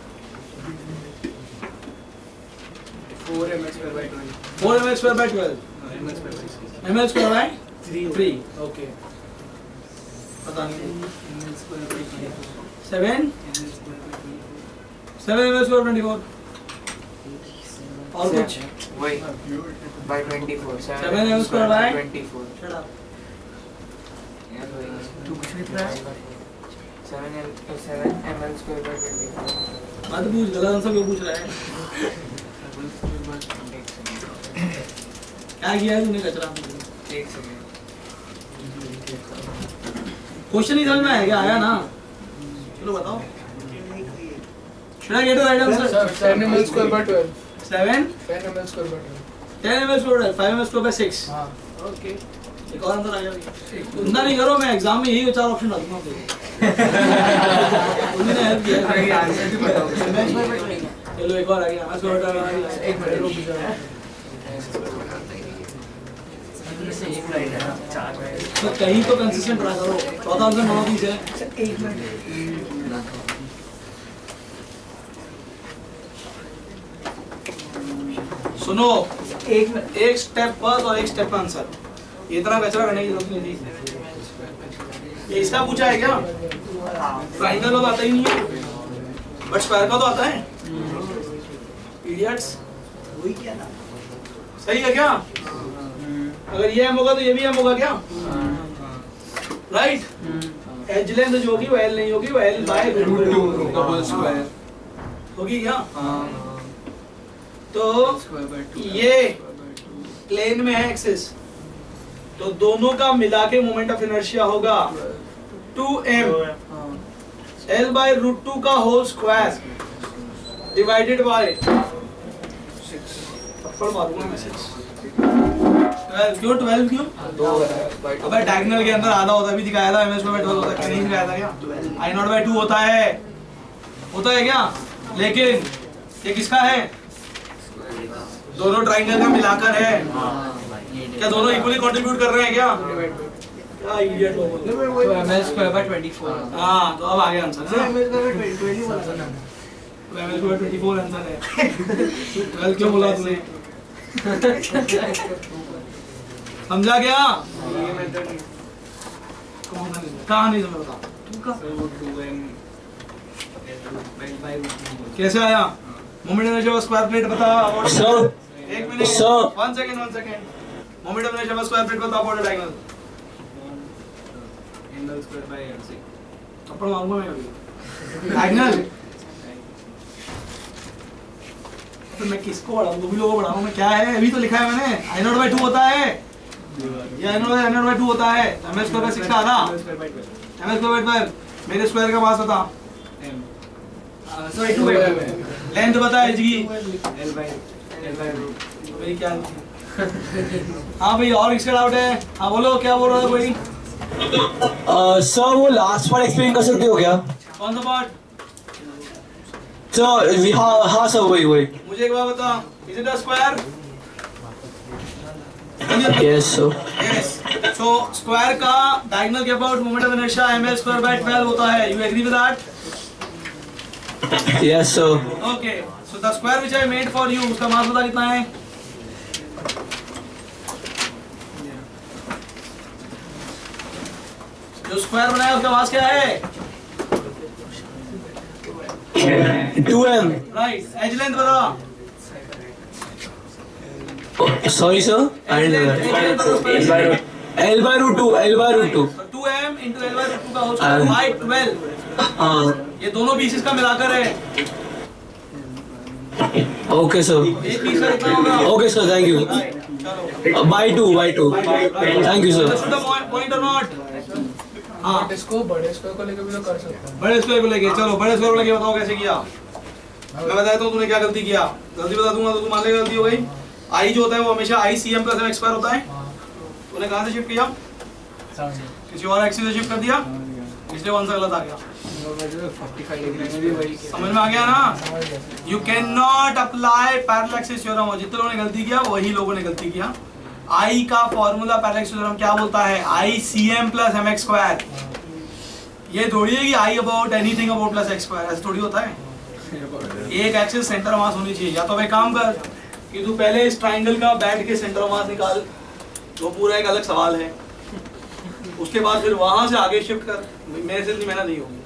4 ml square by 12 4 ml square by 12 ml square by 6 ml square by 3 okay पता नहीं ml square by 24 7 ml square by 24 7 ml square 24 और कुछ वही by 24 7 ml square by 24 shut up तू कुछ लिख रहा है 7 ml square by 24 मत पूछ, गलत आंसर क्यों पूछ रहा है? क्या किया है तूने कचरा? एक सेकंड क्वेश्चन ही समझ में आया क्या? आया ना? चलो बताओ। Should I get the right answer? 10 ml square by 12. 7 10 ml square by 12. 10 ml square by 5 ml square by 6 हाँ. ओके, एक और आंसर आ गया। उतना नहीं करो, मैं एग्जाम में यही 4 ऑप्शन डालूंगा आपको। उन्होंने हेल्प किया। चलो एक और आ गया। एक मिनट रुक जाओ. तो कहीं तो कंसिस्टेंट रहा करो। चौथा आंसर 9 30 है। सुनो, एक स्टेप फर्स्ट और एक स्टेप आंसर। इतना कचरा करने की जरूरत नहीं थी। ये इसका पूछा है क्या? ट्राइंगल का तो आता ही नहीं है, बट स्क्वायर का तो आता है। इडियट्स, वही क्या था सही है क्या? अगर ये m होगा तो ये भी m होगा क्या? राइट? एज लेंथ जो होगी वो l नहीं होगी, वो l by root 2 whole square होगी क्या? तो ये प्लेन में है एक्सिस, तो दोनों का मिला के मोमेंट ऑफ इनर्शिया होगा 2m l बाय रूट 2 का होल स्क्वायर डिवाइडेड बाय 6। थप्पड़ मारूंगा मैं 6। 12 क्यों? 12 क्यों? अबे डायगोनल के अंदर आधा होता भी दिखाया था, ms by 12 होता है, नहीं दिखाया था क्या? I नॉट by 2 होता है क्या? लेकिन ये किसका है? दोनों ट्राइंगल का मिलाकर है। क्या दोनों इक्वली कंट्रीब्यूट कर रहे हैं क्या? क्या इडियट लोग हो। तो ml square by 24. हाँ, तो अब आ गया answer. ml square by 20 ml square 24 answer है। 12 क्यों बोला तूने? समझा क्या? कहाँ नहीं समझ बता। कैसे आया? मोमेंट इनर्शिया स्क्वायर प्लेट बता। सर एक minute, sir 1 second. Moment inertia square plate बता upon diagonal. ml square by 6 थप्पड़ मारूंगा मैं अभी। डायगोनल तो मैं किसको पढ़ाऊं? दो भी लोगों को पढ़ाऊं मैं? क्या है? अभी तो लिखा है मैंने। I नॉट by 2 होता है। ये I नॉट by 2 होता है। ml स्क्वायर by 6 का आधा। ml square by 12 ml square by 12 मेरे स्क्वायर का मास बता। m सॉरी 2 है। लेंथ बता इसकी। l by root भाई क्या? हाँ भाई, और किसका डाउट है? हाँ बोलो, क्या बोल रहा है भाई? सर वो लास्ट पार्ट एक्सप्लेन कर सकते हो क्या? कौन सा पार्ट? सर हाँ सर वही मुझे एक बात बता, is it a square? Yes sir yes. So square का डायगोनल के about moment of inertia ml square by 12 होता है। You agree with that? Yes sir okay, so the square which I made for you, उसका mass बता कितना है? जो square बनाया उसका मास क्या है? 2m right. एज लेंथ बता। Sorry sir L by root 2 2m into L by root 2 का होल स्क्वायर बाय 12। हाँ ये दोनों पीसेस का मिलाकर है। ओके सर एक पीस का कितना होगा? ओके सर थैंक यू चलो। Bye 2 thank you sir Understood the point or not? हाँ, इसको बड़े स्क्वायर को लेकर भी तो कर सकते हैं. बड़े स्क्वायर को लेके चलो। बड़े स्क्वायर को लेके बताओ कैसे किया? मैं बताता हूँ तूने क्या गलती किया। गलती बता दूंगा तो तू मान लेगा गलती हो गई। आई जो होता है वो हमेशा I C M plus M square होता है। तूने कहाँ से शिफ्ट किया? किसी और एक्सिस से शिफ्ट कर दिया, इसलिए कौन सा गलत आ गया? 45 डिग्री में भी वही किया. समझ में आ गया ना? You can not apply parallel axis theorem. जितने लोगों ने गलती किया वही लोगों ने गलती किया। आई का फॉर्मूला पैरेलल थ्योरम क्या बोलता है? I C M plus M X square. ये थोड़ी है कि I about anything about plus X square, ऐसा थोड़ी होता है। एक एक्सिस सेंटर मास होनी चाहिए। या तो भाई काम कर कि तू पहले इस ट्राइंगल का बैठ के सेंटर मास निकाल, तो पूरा एक अलग सवाल है। उसके बाद फिर वहां से आगे शिफ्ट कर, मेरे से इतनी मेहनत नहीं होगी,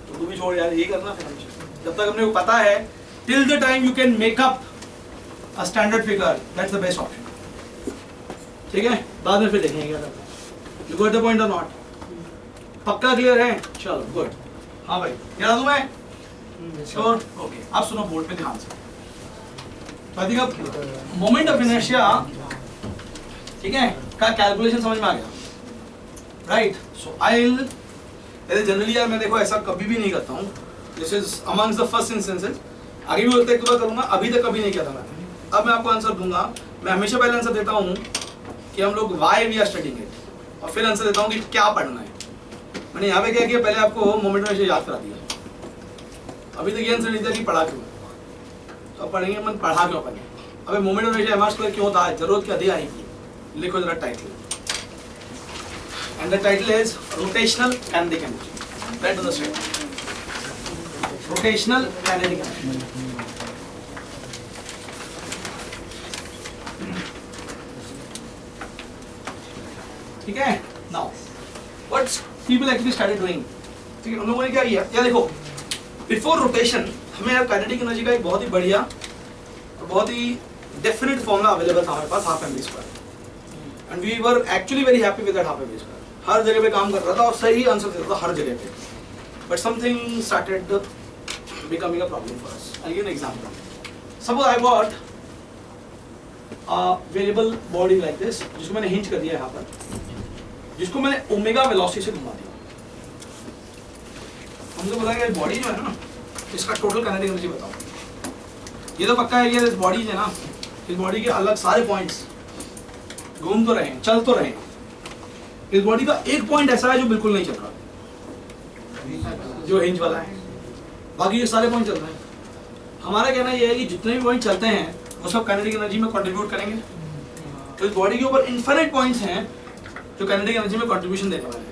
तो तू भी छोड़ यार, यही करना फिर हमेशा। जब तक अपने को पता है, till the time you can make up a standard figure, that's the best option. ठीक है, बाद में फिर देखेंगे क्या करना है। यू गॉट द पॉइंट और नॉट? पक्का क्लियर है? चलो गुड। हाँ भाई, क्या दूं मैं? Sure, okay. अब सुनो बोर्ड पे ध्यान से। तो देखो मोमेंट ऑफ इनर्शिया, ठीक है, का कैलकुलेशन समझ में आ गया, right? So I will generally यार मैं देखो ऐसा कभी भी नहीं करता हूँ, this is amongst the first instances. आगे भी बोलते एक बार करूंगा, अभी तक कभी नहीं किया था मैंने। अब मैं आपको आंसर दूंगा। मैं हमेशा पहले आंसर देता हूँ कि हम लोग why we are studying it, और फिर आंसर देता हूँ कि क्या पढ़ना है। मैंने यहाँ पे क्या किया, पहले आपको मोमेंट ऑफ इनर्शिया याद करा दिया। अभी तक ये आंसर नहीं था कि पढ़ा क्यों, तो अब पढ़ेंगे मन पढ़ा क्यों पढ़ेंगे। अबे moment of inertia m r square क्यों था, जरूरत क्या थी आएगी। लिखो जरा title, and the title is rotational kinetic energy. Right to the state, rotational kinetic energy. ठीक है, now what's people actually started doing, ठीक है, उन लोगों ने क्या किया, या देखो बिफोर रोटेशन हमें यार काइनेटिक एनर्जी का एक बहुत ही बढ़िया और बहुत ही डेफिनेट फॉर्मूला अवेलेबल था हमारे पास, half M V square, and we were actually very happy with that half M V square. हर जगह पे काम कर रहा था और सही आंसर दे रहा था हर जगह पे, but something started becoming a problem for us. I give an example. Suppose I got a variable body like this, जिसको मैंने हिंज कर दिया यहाँ पर, जिसको मैंने ओमेगा वेलोसिटी से घुमा दिया। हमको पता है कि बॉडी जो है ना, इसका टोटल काइनेटिक एनर्जी बताओ। ये तो पक्का है कि इस बॉडी है ना, इस बॉडी के अलग सारे पॉइंट्स घूम तो रहे हैं, चल तो रहे हैं। इस बॉडी का एक पॉइंट ऐसा है जो बिल्कुल नहीं चल रहा, जो हिंज वाला है, बाकी ये सारे पॉइंट चल रहे हैं। हमारा कहना यह है कि जितने भी पॉइंट चलते हैं वो सब काइनेटिक एनर्जी में कंट्रीब्यूट करेंगे। तो इस बॉडी के ऊपर इनफिनिट पॉइंट्स हैं जो काइनेटिक एनर्जी में कंट्रीब्यूशन देने वाले हैं।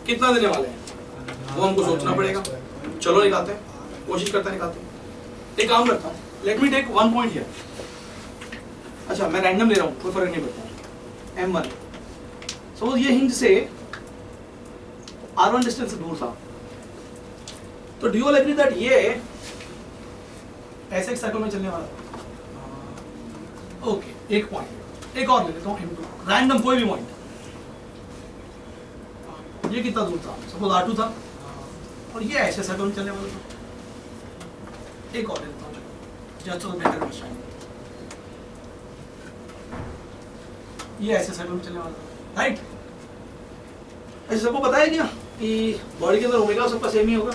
कितना देने वाले हैं वो हमको सोचना पड़ेगा। चलो निकालते हैं, कोशिश करते हैं निकालते हैं। एक काम करता हूँ, let me take one point here. अच्छा मैं रैंडम ले रहा हूँ, कोई फर्क नहीं पड़ता। M1 सपोज ये हिंज से R1 डिस्टेंस से दूर था, तो do you all agree that ये ऐसे एक सर्कल में चलने वाला था। ओके, एक पॉइंट एक और ले लेता हूँ, M2 रैंडम कोई भी पॉइंट। ये कितना दूर था, सपोज R2 था, और ये ऐसे सर्कल में चलने वाला था। एक और ले लेता हूँ जस्ट फॉर बेटर अंडरस्टैंडिंग। ये ऐसे सर्कल में चलने वाला था, राइट? ऐसे सबको पता है क्या कि बॉडी के अंदर ओमेगा सबका सेम ही होगा।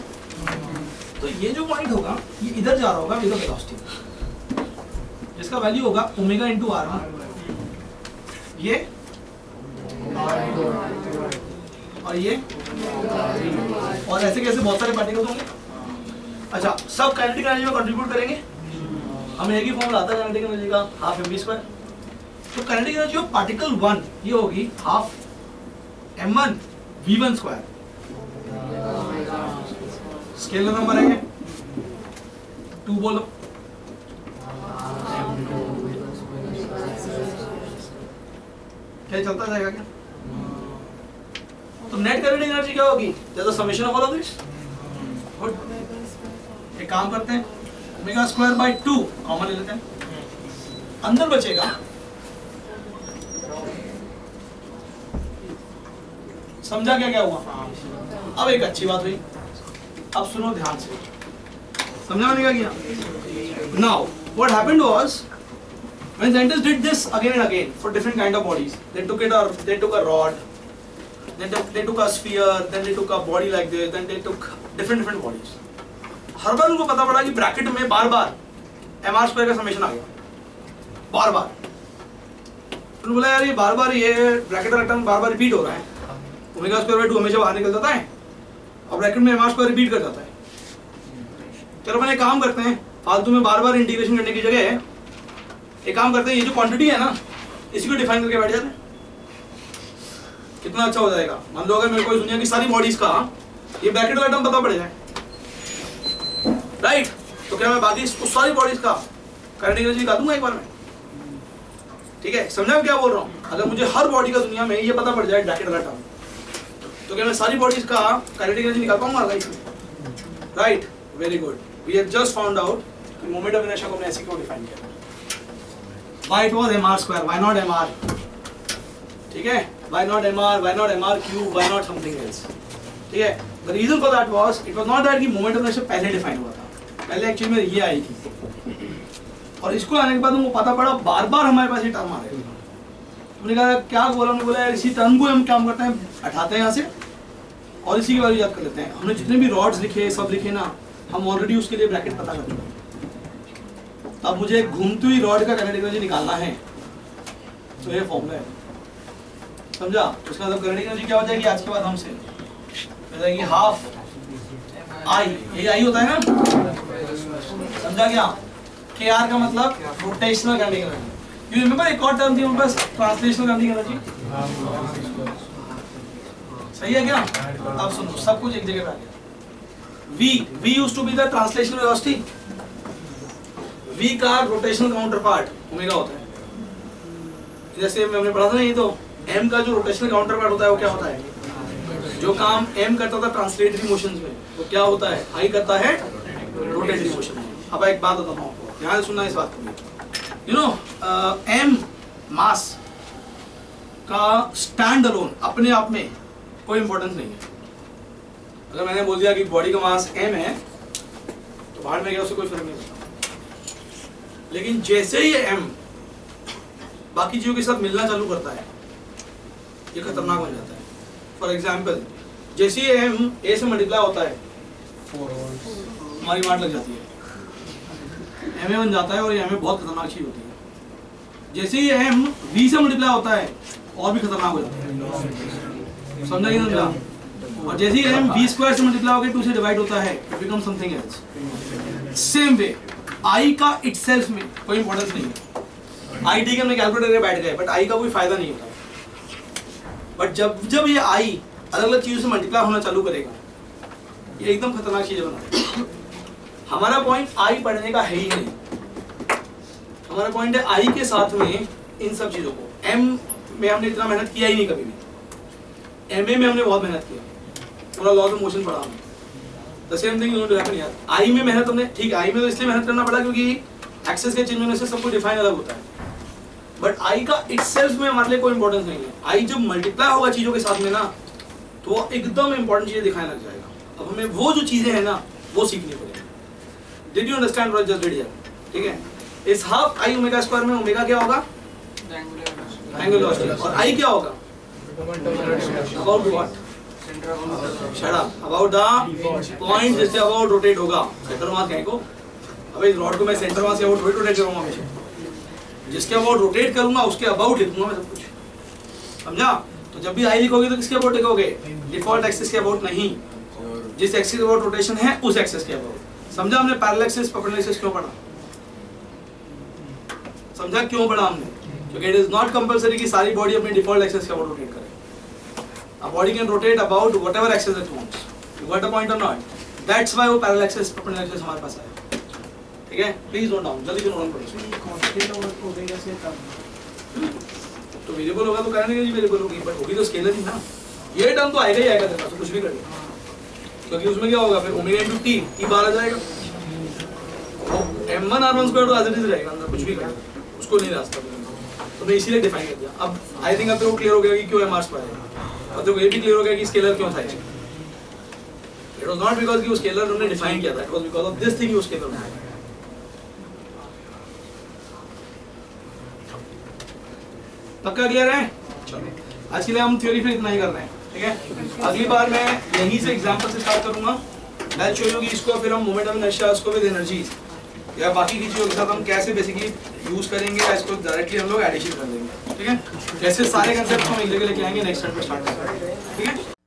तो ये जो पॉइंट होगा ये इधर जा रहा होगा विद वेलोसिटी, जिसका वैल्यू होगा ओमेगा इंटू R1, ये और ये, और ऐसे कैसे बहुत सारे पार्टिकल्स होंगे। अच्छा, सब काइनेटिक एनर्जी में कंट्रीब्यूट करेंगे। हमें एक ही फॉर्मूला आता है काइनेटिक एनर्जी का, हाफ एम वी स्क्वायर। तो काइनेटिक एनर्जी ऑफ पार्टिकल 1 ये होगी half m1 v1 square. Scalar number है 2, बोलो। क्या चलता जाएगा क्या? तो नेट काइनेटिक एनर्जी क्या होगी? That's the summation of all of this. Good, एक काम करते हैं, ओमेगा स्क्वायर बाय 2 कॉमन ले लेते हैं, अंदर बचेगा समझा क्या क्या हुआ? अब एक अच्छी बात हुई, अब सुनो ध्यान से, समझा मैंने क्या किया? Now what happened was when scientists did this again and again for different kind of bodies, they took a rod, then they took a sphere, then they took a body like this, then they took different bodies. हर बार उनको पता पड़ा कि bracket में बार बार mr square का summation आ गया, बार बार। उन्होंने बोला यार ये बार बार ये ब्रैकेट का टर्म बार बार रिपीट हो रहा है, ओमेगा स्क्वायर बाय 2 हमेशा बाहर निकल जाता है और ब्रैकेट में mr स्क्वायर रिपीट कर जाता है। चलो मैंने काम करते हैं, फालतू में बार बार इंटीग्रेशन करने की जगह एक काम करते हैं, ये जो क्वांटिटी है ना इसी को डिफाइन करके बैठ जाते हैं, कितना अच्छा हो जाएगा। मान लो अगर मेरे को इस दुनिया की सारी बॉडीज का ये ब्रैकेट वाला टर्म पता पड़ जाए, राइट, तो क्या मैं बाकी उस सारी बॉडीज का काइनेटिक एनर्जी निकाल दूंगा एक बार में? ठीक है, समझा क्या बोल रहा हूँ? अगर मुझे हर बॉडी का दुनिया में ये पता पड़ जाए ब्रैकेट वाला टर्म, तो क्या मैं सारी बॉडीज का काइनेटिक एनर्जी निकाल पाऊंगा लाइफ में? Right, very good. We have just found out कि मोमेंट ऑफ इनर्शिया को हमने ऐसे क्यों डिफाइन किया। Why it was mr square? Why not mr? ठीक है, why not mr? Why not mr cube? Why not something else? ठीक है, the reason for that was it was not that कि मोमेंट ऑफ इनर्शिया पहले define हुआ था, पहले actually में ये आई थी, और इसको आने के बाद हमको पता पड़ा बार बार हमारे पास ये टर्म आ रहे थे। हमने कहा क्या बोला, हमने बोला यार इसी टर्म को हम काम करते हैं, हटाते हैं यहाँ से और इसी की वैल्यू याद कर लेते हैं। हमने जितने भी रॉड्स लिखे सब लिखे ना, हम ऑलरेडी उसके लिए ब्रैकेट पता कर चुके हैं। अब मुझे घूमती हुई रॉड का काइनेटिक एनर्जी निकालना है, तो ये फॉर्मूला है, समझा? उसका मतलब काइनेटिक एनर्जी क्या हो जाएगी आज के बाद हमसे हो जाएगी हाफ आई, ये आई होता है ना, समझा क्या? के आर का मतलब rotational kinetic energy. You remember एक और टर्म थी हमारे पास, ट्रांसलेशनल काइनेटिक एनर्जी, सही है क्या? अब सुनो, सब कुछ एक जगह पे आ गया। V used to be the translational velocity, V का रोटेशनल काउंटर पार्ट ओमेगा होता है। जैसे हमने पढ़ा था ना, ये तो M का जो रोटेशनल काउंटर पार्ट होता है वो क्या होता है? जो काम M करता था ट्रांसलेटरी मोशंस में, वो क्या होता है? I करता है रोटेटरी मोशन में। अब एक बात बताता हूँ आपको, ध्यान से सुनना इस बात को। यू नो M मास का स्टैंड अलोन अपने आप में कोई इंपॉर्टेंस नहीं है। अगर मैंने बोल दिया कि बॉडी का मास M है, तो बाहर में गया उससे कोई फर्क नहीं पड़ता। लेकिन जैसे ही M बाकी चीजों के साथ मिलना चालू करता है, ये खतरनाक बन जाता है। फॉर एग्जाम्पल, जैसे ही M A से मल्टीप्लाई होता है, हमारी मार लग जाती है, MA बन जाता है, और ये MA बहुत खतरनाक चीज होती है। जैसे ही M V से मल्टीप्लाई होता है, और भी खतरनाक हो जाता है, समझा कि नहीं समझा? और जैसे ही M V स्क्वायर से मल्टीप्लाई होकर 2 से डिवाइड होता है, it become something else. Same way I का इटसेल्फ में कोई इंपॉर्टेंस नहीं है। I डी के हमने कैलकुलेटर में बैठ गए, बट I का कोई फायदा नहीं होता। बट जब ये I अलग अलग चीजों से मल्टीप्लाई होना चालू करेगा, ये एकदम खतरनाक चीज बनाएगा। हमारा पॉइंट I पढ़ने का है ही नहीं, हमारा पॉइंट है I के साथ में इन सब चीजों को। M में हमने इतना मेहनत किया ही नहीं कभी भी, MA में हमने बहुत मेहनत किया, पूरा लॉज ऑफ मोशन पढ़ा हमने। The same thing is going to happen यार। I में मेहनत हमने, ठीक है, I में तो इसलिए मेहनत करना पड़ा क्योंकि एक्सेस के चेंज होने से सब कुछ डिफाइन अलग होता है, बट I का इटसेल्फ में हमारे लिए कोई इंपॉर्टेंस नहीं है। I जब मल्टीप्लाई होगा चीजों के साथ में ना, तो वो एकदम इंपॉर्टेंट चीजें दिखाने लग जाएगा। अब हमें वो जो चीजें हैं ना, वो सीखनी पड़ेगी। Did you understand what just did here? ठीक है, इस हाफ I ओमेगा स्क्वायर में ओमेगा क्या होगा? Angular velocity. और I क्या होगा? About what? Shut up. About the point जिससे about rotate होगा, सेंटर मास कहीं को। अबे इस रॉड को मैं सेंटर मास से about रोटेट करूँगा हमेशा, जिसके about रोटेट करूँगा उसके about लिखूँगा मैं सब कुछ, समझा? तो जब भी I लिखोगे तो किसके about लिखोगे? डिफॉल्ट एक्सिस के about नहीं, जिस एक्सिस के about रोटेशन है उस एक्सिस के about। समझा हमने पैरेलल एक्सिस परपेंडिकुलर एक्सिस क्यों पढ़ा? समझा क्यों पढ़ा हमने? क्योंकि इट इज नॉट कंपल्सरी कि सारी बॉडी अपनी डिफॉल्ट एक्सिस के about रोटेट करे। A body can rotate about whatever axis it wants. You got the point or not? That's why वो parallel axis, perpendicular axis हमारे पास है। ठीक है? Please note down. जल्दी से note करो। कांस्टेंट और ओमेगा से कम। तो वेरिएबल होगा तो करने के लिए वेरिएबल होगी, बट होगी तो स्केलर ही ना। ये टर्म तो आएगा ही आएगा तेरे पास, तो कुछ भी कर ले। क्योंकि उसमें क्या होगा फिर ओमेगा इनटू टी, टी बाहर आ जाएगा। m1 r1 स्क्वायर तो एज इट इज रहेगा, अंदर कुछ भी कर ले, उसको नहीं रास्ता। तो मैं इसीलिए डिफाइन कर दिया। अब आई थिंक अब तो क्लियर हो गया कि क्यों mr स्क्वायर है। और तो ये भी क्लियर हो गया कि स्केलर क्यों था। इट वाज नॉट बिकॉज़ कि वो स्केलर उन्होंने डिफाइन किया था, it was because of this thing वो स्केलर बनाया। पक्का क्लियर है? चलो आज के लिए हम थ्योरी फिर इतना ही कर रहे हैं, ठीक है? अगली बार मैं यहीं से एग्जांपल से स्टार्ट करूंगा। मैं शो यू कि इसको फिर हम मोमेंट ऑफ इनर्शिया उसको विद एनर्जीज या बाकी की चीजों के साथ हम कैसे बेसिकली यूज करेंगे, या इसको डायरेक्टली हम लोग एडिशन कर देंगे, ठीक है? कैसे सारे कंसेप्ट हम एक जगह लेके आएंगे, नेक्स्ट स्टार्ट पे स्टार्ट करेंगे, ठीक है?